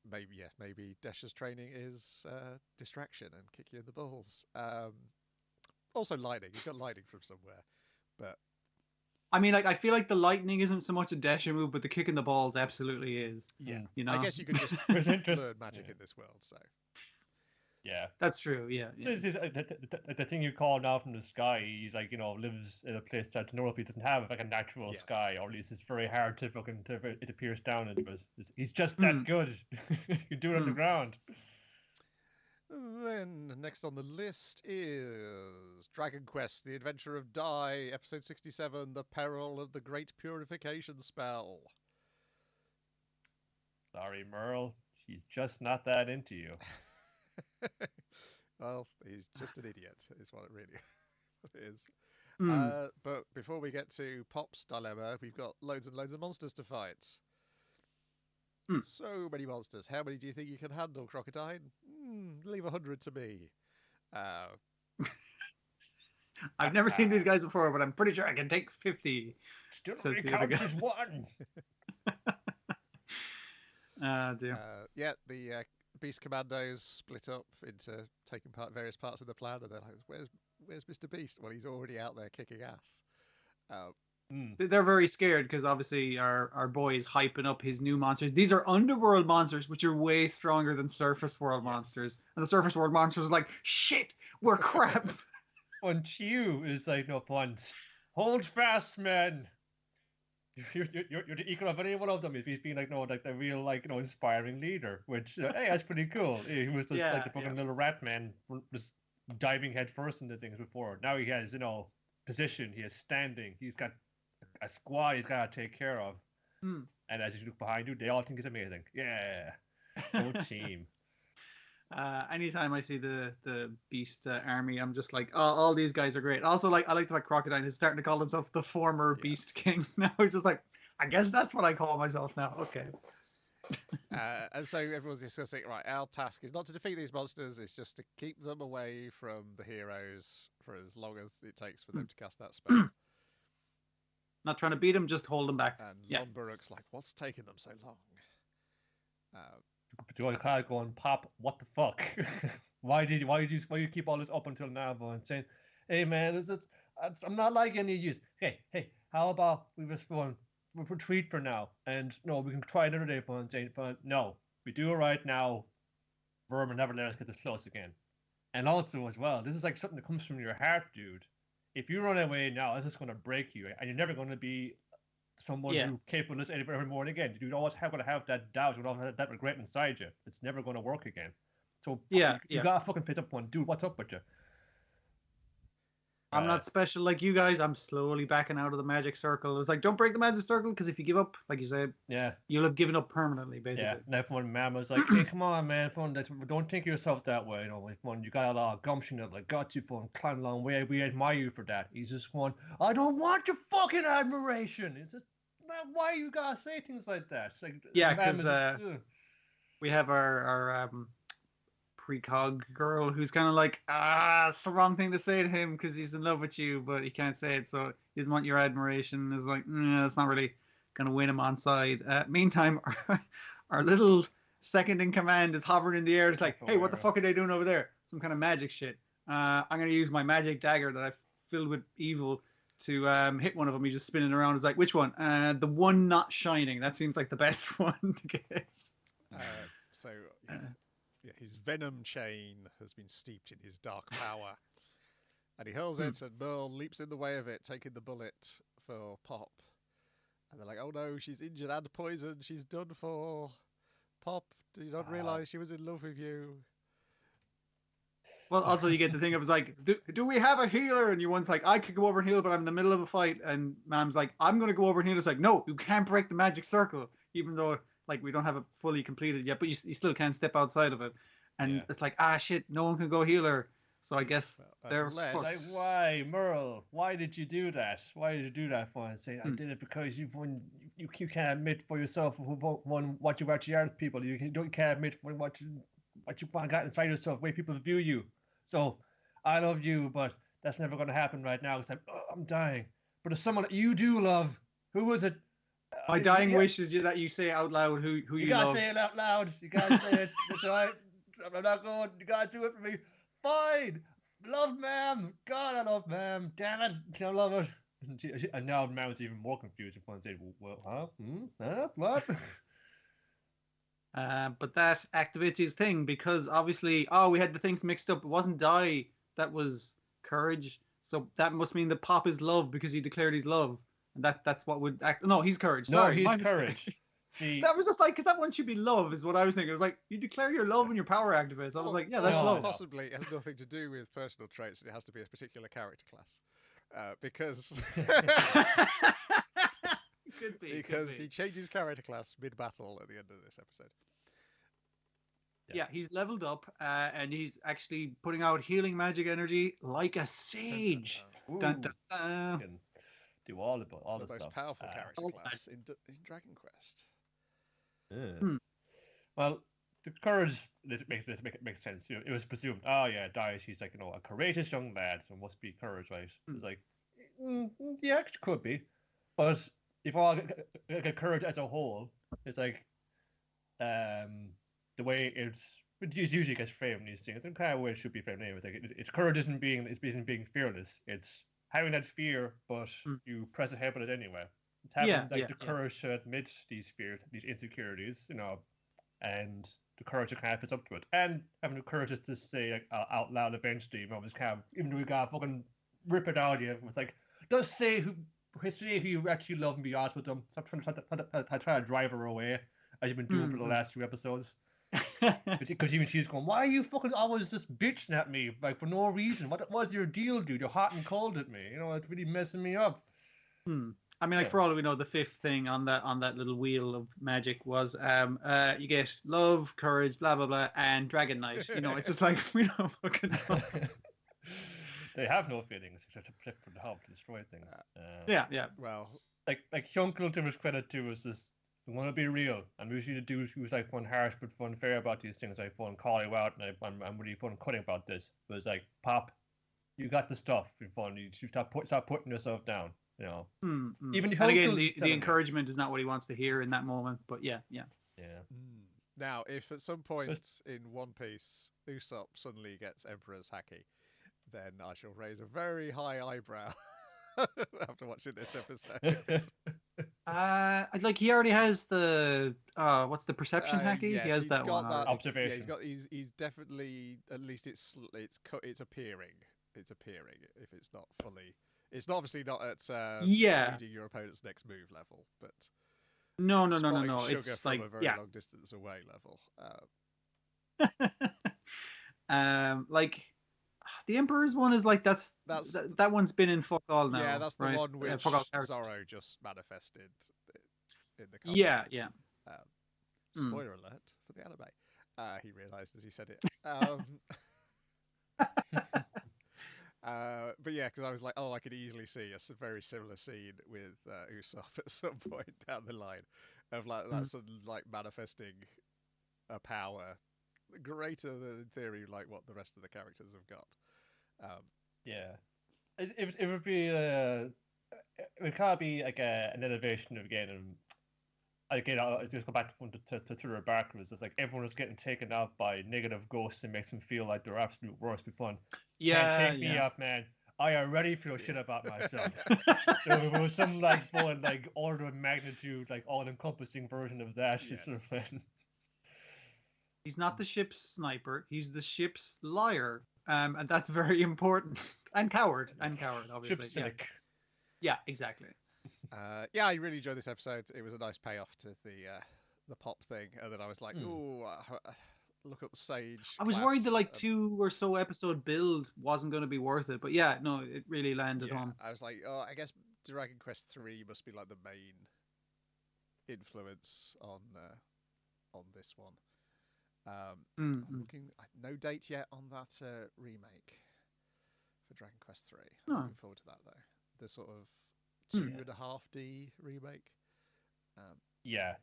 Maybe Desha's training is distraction and kick you in the balls. Also lightning. He's got lightning from somewhere, but. I mean, like, I feel like the lightning isn't so much a Desha move, but the kick in the balls absolutely is. Yeah, you know. I guess you could just learn magic in this world. So. Yeah, that's true. Yeah. The thing you call now from the sky, he's like, lives in a place that Northby doesn't have, like a natural sky, or at least it's very hard to fucking it appears down into it. He's just that good. You do it on the ground. Then next on the list is Dragon Quest: The Adventure of Dai, episode 67, The Peril of the Great Purification Spell. Sorry, Merle, she's just not that into you. Well, he's just an idiot, is what it really is. But before we get to Pop's dilemma, we've got loads and loads of monsters to fight. So many monsters. How many do you think you can handle, Crocodile? Leave 100 to me. I've never seen these guys before, but I'm pretty sure I can take 50. Still only counts as one. Yeah, the Beast Commandos split up into taking various parts of the plan, and they're like, "Where's Mr. Beast?" Well, he's already out there kicking ass. They're very scared because obviously our boy is hyping up his new monsters. These are Underworld monsters, which are way stronger than Surface World monsters. And the Surface World monsters are like, shit, we're crap. And Chiu is like, no point. Hold fast, man. You're the equal of any one of them if he's being like the real inspiring leader, which hey, that's pretty cool. He was just like the fucking little rat man, just diving head first into things before. Now he has position, he has standing, he's got a squad he's got to take care of, and as you look behind you, they all think it's amazing. Yeah, whole team. Anytime I see the Beast army, I'm just like, oh, all these guys are great. Also, like, I like the fact Crocodile is starting to call himself the former Beast King. Now he's just like, I guess that's what I call myself now. Okay. And so everyone's discussing, right, our task is not to defeat these monsters, it's just to keep them away from the heroes for as long as it takes for them to cast that spell. Not trying to beat them, just hold them back. And Lon Baruk's like, what's taking them so long? Do I kind of go and Pop, what the fuck? why you keep all this up until now, and saying, hey man, I'm not like any of you. Hey, how about we just retreat for now, and no, we can try another day for saying, no, we do it right now. Vermin never let us get this close again. And also as well, this is like something that comes from your heart, dude. If you run away now, it's just going to break you, and you're never going to be someone who's capable of this every morning again. You always have to have that doubt, you always have that regret inside you. It's never going to work again. So you gotta fucking pick up one, dude. What's up with you? I'm not special like you guys. I'm slowly backing out of the magic circle. It was like, don't break the magic circle, because if you give up, like you said, you'll have given up permanently, basically. Yeah. And everyone, man was like, hey, come on, man, don't think of yourself that way. You got a lot of gumption that got you for climbing a long way. We admire you for that. He's just going, I don't want your fucking admiration. It's just, man, why you gotta say things like that? It's like, because we have our precog girl who's kind of like, it's the wrong thing to say to him because he's in love with you, but he can't say it, so he doesn't want your admiration. Is like, that's not really gonna win him on side. Meantime, our little second in command is hovering in the air. It's like, hey, what the fuck are they doing over there? Some kind of magic shit. I'm gonna use my magic dagger that I've filled with evil to hit one of them. He's just spinning around. It's like, which one? The one not shining. That seems like the best one to get. His venom chain has been steeped in his dark power. And he hurls it, and Merle leaps in the way of it, taking the bullet for Pop. And they're like, oh no, she's injured and poisoned. She's done for. Pop, did you not realise she was in love with you? Well, also you get the thing of it's like, do we have a healer? And you one's like, I could go over and heal, but I'm in the middle of a fight. And Mam's like, I'm gonna go over and heal. It's like, no, you can't break the magic circle, even though like we don't have it fully completed yet, but you still can't step outside of it. And it's like, shit, no one can go heal her. So I guess they're like, why, Merle? Why did you do that? Why did you do that for? And say, I did it because you can't admit for yourself what you actually are to people. You can't admit for what you got inside yourself, the way people view you. So I love you, but that's never going to happen right now because I'm dying. But if someone that you do love, who was it? My dying wish is that you say out loud who you love. You gotta say it out loud. You gotta say it. That's right. I'm not going. You gotta do it for me. Fine. Love Ma'am. God, I love Ma'am. Damn it. I love it. And now Ma'am's even more confused. And said, well, huh? Huh? What? But that activates his thing because obviously, we had the things mixed up. It wasn't die that was courage. So that must mean that Pop is love because he declared his love. And that's what would act. No, he's courage. Sorry, no, he's courage. See, that was just like, because that one should be love, is what I was thinking. It was like, you declare your love when your power activates. I was like, yeah, that's love. Possibly it has nothing to do with personal traits. It has to be a particular character class. Because could be, because he changes character class mid-battle at the end of this episode. Yeah, he's leveled up, and he's actually putting out healing magic energy like a sage. Dun, dun, dun. Do all the most stuff. Powerful character class in Dragon Quest. Well, the courage makes sense. You know, it was presumed. Oh yeah, Dai. She's like a courageous young lad, so must be courage, right? It's like, yeah, it could be, but if all get courage as a whole, it's like, the way it usually gets framed in these things, and kind of way it should be framed anyway. It's courage isn't being fearless. It's having that fear, but you press ahead with it anyway. It's having the courage to admit these fears, these insecurities, and the courage to kind of fits up to it, and having the courage to say out loud eventually, just kind of, even though we got fucking rip it out of you, it's like, just say who you actually love and be honest with them. Stop trying to drive her away as you've been doing for the last few episodes. Because even she's going, why are you fucking always just bitching at me, like, for no reason? What was your deal, dude? You're hot and cold at me. It's really messing me up. I mean, like, for all we know, the fifth thing on that little wheel of magic was you get love, courage, blah blah blah, and Dragon Knight. It's just like, we don't fucking know. They have no feelings except for the help to destroy things. Yeah. Well, like Hyunkel, to his credit too, was this. We want to be real, and usually the dude who's like fun harsh but fun fair about these things. Like fun call you out, and I'm really fun cutting about this. But it's like, Pop, you got the stuff. You're fun. You should stop putting yourself down. Even and again, the encouragement is not what he wants to hear in that moment. But yeah. Now, if at some point in One Piece Usopp suddenly gets Emperor's Haki, then I shall raise a very high eyebrow after watching this episode. Like, he already has the what's the perception Haki? Yes, he has that one. Observation. Yeah, he's definitely, at least it's appearing. It's appearing. If it's not fully, it's obviously not at reading your opponent's next move level, but no. Sugar it's from like a very long distance away level. Like, the Emperor's one is like, that one's been in fuck all now. Yeah, that's the right? one which Zorro just manifested in the comic. Yeah. Spoiler alert for the anime. He realised as he said it. But yeah, because I was like, I could easily see a very similar scene with Usopp at some point down the line of like that sort of like manifesting a power greater than in theory like what the rest of the characters have got. It would be it can't be like an innovation again. And again, I'll just go back to Thriller Barker. It's like everyone is getting taken out by negative ghosts and makes them feel like they're absolute worst. Be fun. Can't take me up, man. I already feel shit about myself. So if it was some like fun, like order of magnitude, like all-encompassing version of that, yes. Sort of He's not the ship's sniper. He's the ship's liar, and that's very important. And coward, obviously. Ship's cynic. Yeah, exactly. I really enjoyed this episode. It was a nice payoff to the Pop thing, and then I was like, ooh, look up Sage. I was worried the 2 or so episode build wasn't going to be worth it, but yeah, no, it really landed on. I was like, oh, I guess Dragon Quest 3 must be like the main influence on this one. I'm looking, no date yet on that remake for Dragon Quest 3. I'm looking forward to that though. The sort of 2.5D remake.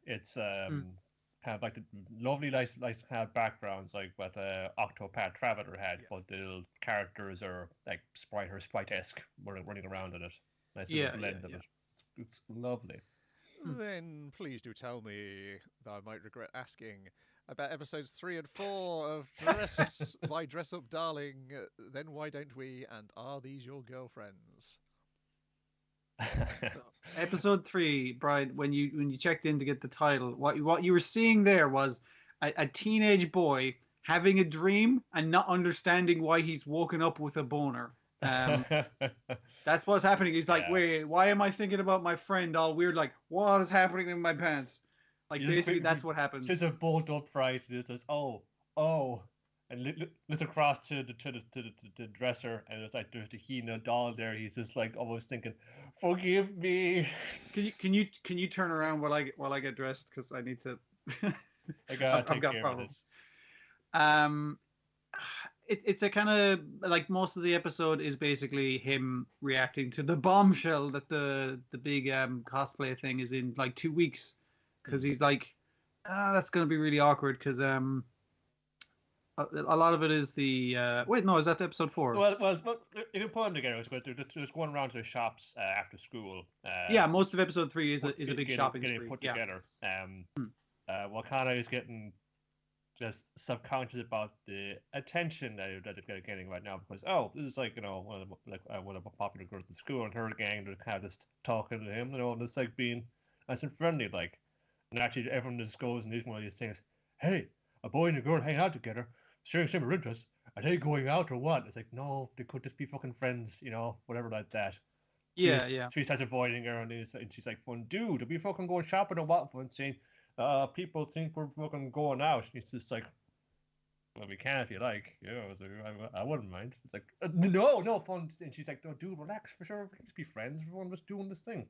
It's kind of like the lovely, nice kind of backgrounds like what Octopath Traveler had, but the little characters are like sprite-esque running around in it. Nice little blend of it. It's lovely. Then please do tell me, though I might regret asking, about episodes 3 and 4 of My Dress Up Darling, Then Why Don't We, and Are These Your Girlfriends? Episode 3, Brian, when you checked in to get the title, what you were seeing there was a teenage boy having a dream and not understanding why he's woken up with a boner. That's what's happening. He's like, wait, why am I thinking about my friend all weird? Like, what is happening in my pants? Like, basically, that's what happens. She's a bolt upright and it says, oh, and looks across to the dresser, and it's like there's the Hina doll there. He's just like almost thinking, "Forgive me." Can you turn around while I get dressed, because I need to. I've got problems. It's a kind of like most of the episode is basically him reacting to the bombshell that the big cosplay thing is in like 2 weeks, because he's like, that's going to be really awkward, because a lot of it is the wait, no, is that episode 4? Well, you can put them together. It's going around to the shops after school. Most of episode 3 is a big shopping spree. Put together. Wakana is getting just subconscious about the attention that they're getting right now, because this is like one of the popular girls in school, and her gang, they're kind of just talking to him, and it's like being nice and friendly, like, and actually everyone just goes and does one of these things. Hey, a boy and a girl hang out together, sharing similar interests. Are they going out or what? It's like, no, they could just be fucking friends, whatever like that. She starts avoiding her, and she's like, "Fun, dude, are we fucking going shopping or what?" And saying, people think we're fucking going out. And it's just like, well, we can if you like. I wouldn't mind. It's like, no, fun. And she's like, no, dude, relax, for sure. We can just be friends. Everyone was doing this thing.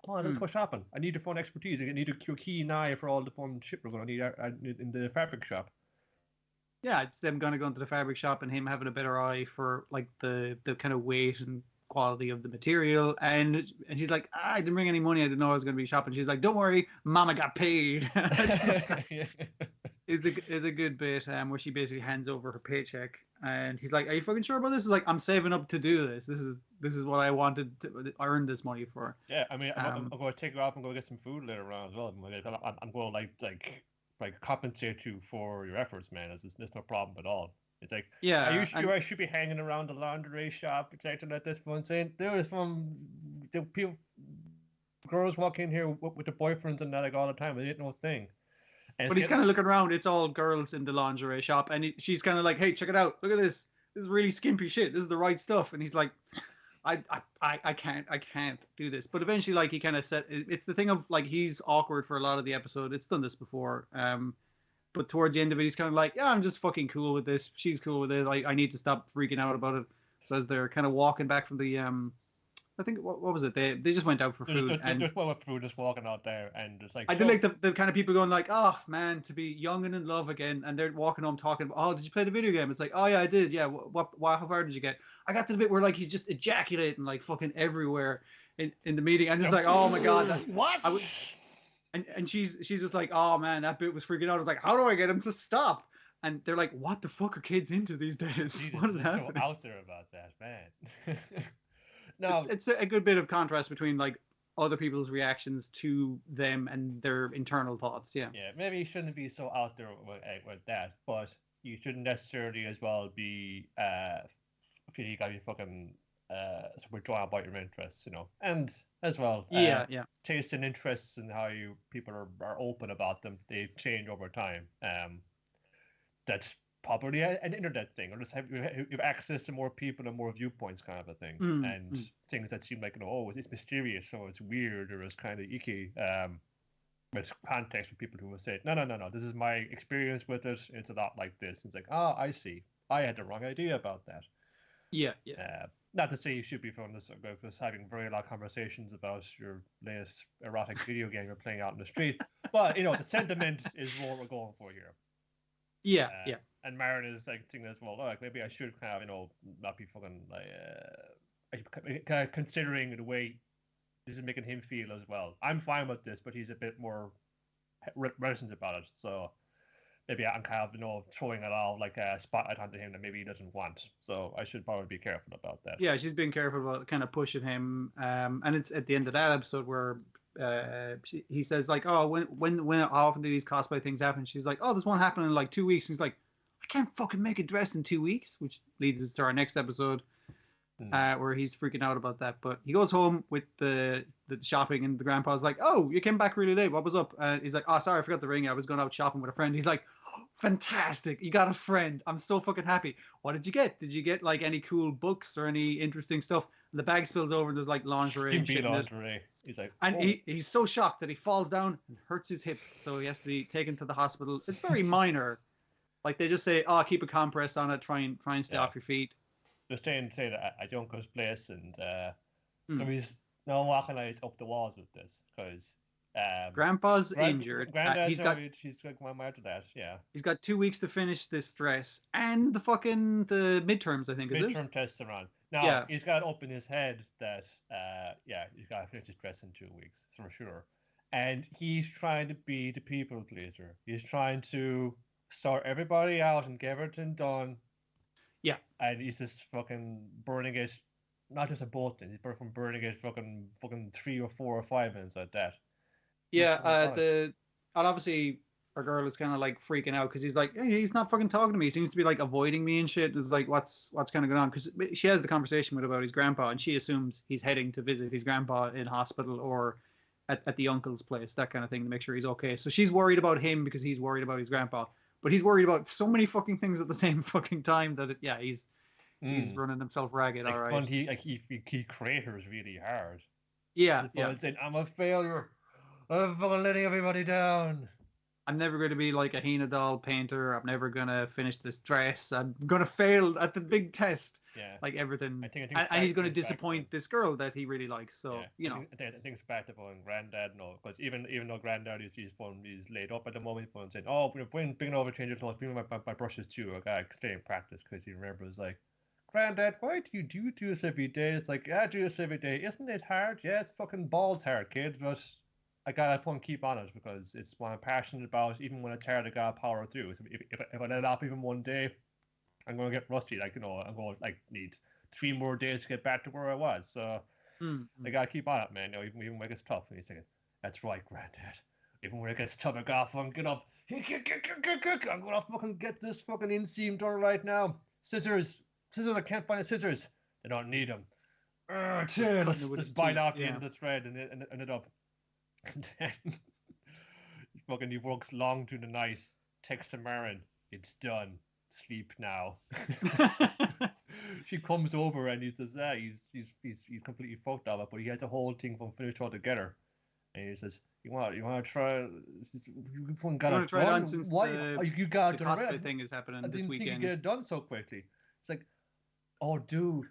Come on, let's go shopping. I need the fun expertise. I need a keen eye for all the fun shit we're going to need in the fabric shop. Yeah, it's them going to go into the fabric shop and him having a better eye for like the kind of weight and quality of the material, and she's like, I didn't bring any money, I didn't know I was going to be shopping. She's like, don't worry, mama got paid. is a good bit where she basically hands over her paycheck, and he's like, are you fucking sure about this? Is like, I'm saving up to do this. This is what I wanted to earn this money for. Yeah, I mean, I'm going to take her off and go get some food later on as well. I'm going to like compensate you for your efforts, man. There's no problem at all. It's like, are you sure I should be hanging around the lingerie shop protecting at this point, saying there's the people, girls walk in here with their boyfriends and that like all the time. It ain't no thing. But he's kind of looking around. It's all girls in the lingerie shop, and she's kind of like, hey, check it out. Look at this. This is really skimpy shit. This is the right stuff. And he's like, I can't do this. But eventually, like, he kind of said, it's the thing of like, he's awkward for a lot of the episode. It's done this before. But towards the end of it, he's kind of like, yeah, I'm just fucking cool with this. She's cool with it. Like, I need to stop freaking out about it. So as they're kind of walking back from the, I think, what was it? They just went out for food. They just went through, just walking out there, and it's like, I did like the kind of people going like, oh man, to be young and in love again, and they're walking home talking about, oh, did you play the video game? It's like, oh yeah, I did. Yeah, how far did you get? I got to the bit where like he's just ejaculating like fucking everywhere in the meeting. I'm just like, oh my god, what? And she's just like, oh man, that bit was freaking out. I was like, how do I get him to stop? And they're like, what the fuck are kids into these days? Jesus, what is happening? So out there about that, man. No, it's a good bit of contrast between like other people's reactions to them and their internal thoughts. Yeah. Yeah, maybe you shouldn't be so out there with that, but you shouldn't necessarily as well be feeling you gotta be fucking withdrawn about your interests, and as well, taste and interests and how people are open about them, they change over time. That's probably an internet thing, or just have access to more people and more viewpoints, kind of a thing, things that seem like it's mysterious, or it's weird, or it's kind of icky. with context for people who will say, no, this is my experience with it. It's a lot like this. It's like, oh, I see. I had the wrong idea about that. Yeah. Not to say you should be from this, just having very long conversations about your latest erotic video game you're playing out in the street. But, the sentiment is what we're going for here. Yeah. And Marin is like thinking as well, like maybe I should kind of, not be fucking like, considering the way this is making him feel as well. I'm fine with this, but he's a bit more reticent about it. So maybe I'm kind of, throwing it all like a spotlight onto him that maybe he doesn't want. So I should probably be careful about that. Yeah, she's being careful about kind of pushing him. And it's at the end of that episode where he says like, oh, when how often do these cosplay things happen? She's like, oh, this one happened in like 2 weeks. He's like, I can't fucking make a dress in 2 weeks, which leads us to our next episode. Where he's freaking out about that, but he goes home with the shopping, and the grandpa's like, "Oh, you came back really late. What was up?" He's like, "Oh, sorry, I forgot the ring. I was going out shopping with a friend." He's like, oh, "Fantastic, you got a friend. I'm so fucking happy. What did you get? Did you get like any cool books or any interesting stuff?" And the bag spills over, and there's like lingerie and shit in it. He's like, and he's so shocked that he falls down and hurts his hip, so he has to be taken to the hospital. It's very minor. Like they just say, "Oh, keep a compress on it. Try and stay off your feet." Just trying to say that at Junko's place, and so he's now walking eyes up the walls with this because Grandpa's injured. Granddad's he's got one more to that. Yeah, he's got 2 weeks to finish this dress, and the midterms. I think is midterm tests are on. Now he's got up in his head that he's got to finish his dress in 2 weeks for sure, and he's trying to be the people pleaser. He's trying to sort everybody out and get everything done. Yeah, and he's just fucking burning it, not just a boat thing. He's burning it fucking 3 or 4 or 5 minutes at that. Yeah, and obviously our girl is kind of like freaking out because he's like, hey, he's not fucking talking to me. He seems to be like avoiding me and shit. It's like, what's kind of going on? Because she has the conversation about his grandpa, and she assumes he's heading to visit his grandpa in hospital or at the uncle's place, that kind of thing, to make sure he's okay. So she's worried about him because he's worried about his grandpa. But he's worried about so many fucking things at the same fucking time that he's running himself ragged. Like, all right. He craters really hard. Yeah. Saying, I'm a failure. I'm fucking letting everybody down. I'm never going to be like a Hina doll painter. I'm never going to finish this dress. I'm going to fail at the big test. Yeah. Like everything. I think and he's going to disappoint this girl that he really likes. So, I think it's back to going Granddad, because even though Granddad is laid up at the moment, he's saying, oh, bring over change of clothes, bring my brushes too. I got to stay in practice, because he remembers like, Granddad, why do you do this every day? It's like, I do this every day. Isn't it hard? Yeah, it's fucking balls hard, kid, but I gotta keep on it because it's what I'm passionate about. Even when it's hard, I gotta power through. So if I let off even one day, I'm gonna get rusty. Like I'm going need 3 more days to get back to where I was. So I gotta keep on it, man. Even when it gets tough. And he's saying, "That's right, Granddad. Even when it gets tough, I gotta fucking get up. I'm gonna fucking get this fucking inseam done right now. Scissors. I can't find the scissors. They don't need them. Just bite off the end of the thread and it up." And then he works long through the night. Text to Marin, it's done. Sleep now. She comes over and he says, he's completely fucked up, but he had the whole thing from finished all together. And he says, you want to try? You got it done. Since why you got it done? The thing is happening this weekend. I didn't think you get it done so quickly. It's like, oh, dude.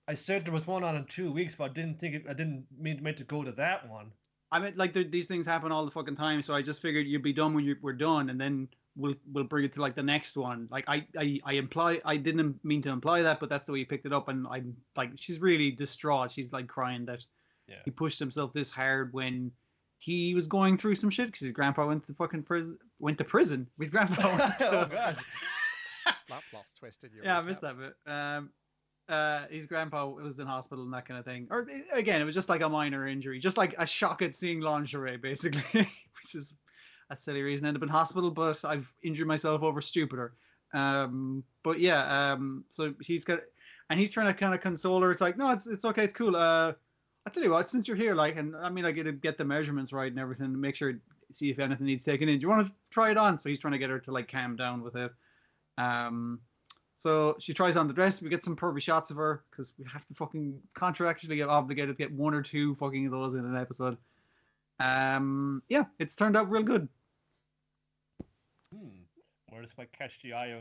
I said there was one on in 2 weeks, but I didn't mean to go to that one. I mean, like these things happen all the fucking time, so I just figured you'd be done when we're done, and then we'll bring it to like the next one. Like I didn't mean to imply that, but that's the way he picked it up, and I'm like, she's really distraught. She's like crying that he pushed himself this hard when he was going through some shit because his grandpa went to prison. His grandpa went to, oh god. That plot's twisted. I missed that bit. His grandpa was in hospital and that kind of thing. Or again, it was just like a minor injury, just like a shock at seeing lingerie, basically, which is a silly reason to end up in hospital. But I've injured myself over stupider. But yeah, so he's trying to kind of console her. It's like, no, it's okay, it's cool. I tell you what, since you're here, like, and I mean, I get the measurements right and everything to make sure, see if anything needs taken in. Do you want to try it on? So he's trying to get her to like calm down with it. So she tries on the dress. We get some pervy shots of her because we have to fucking contractually get obligated to get 1 or 2 fucking of those in an episode. Yeah, it's turned out real good. Where this might catch the eye of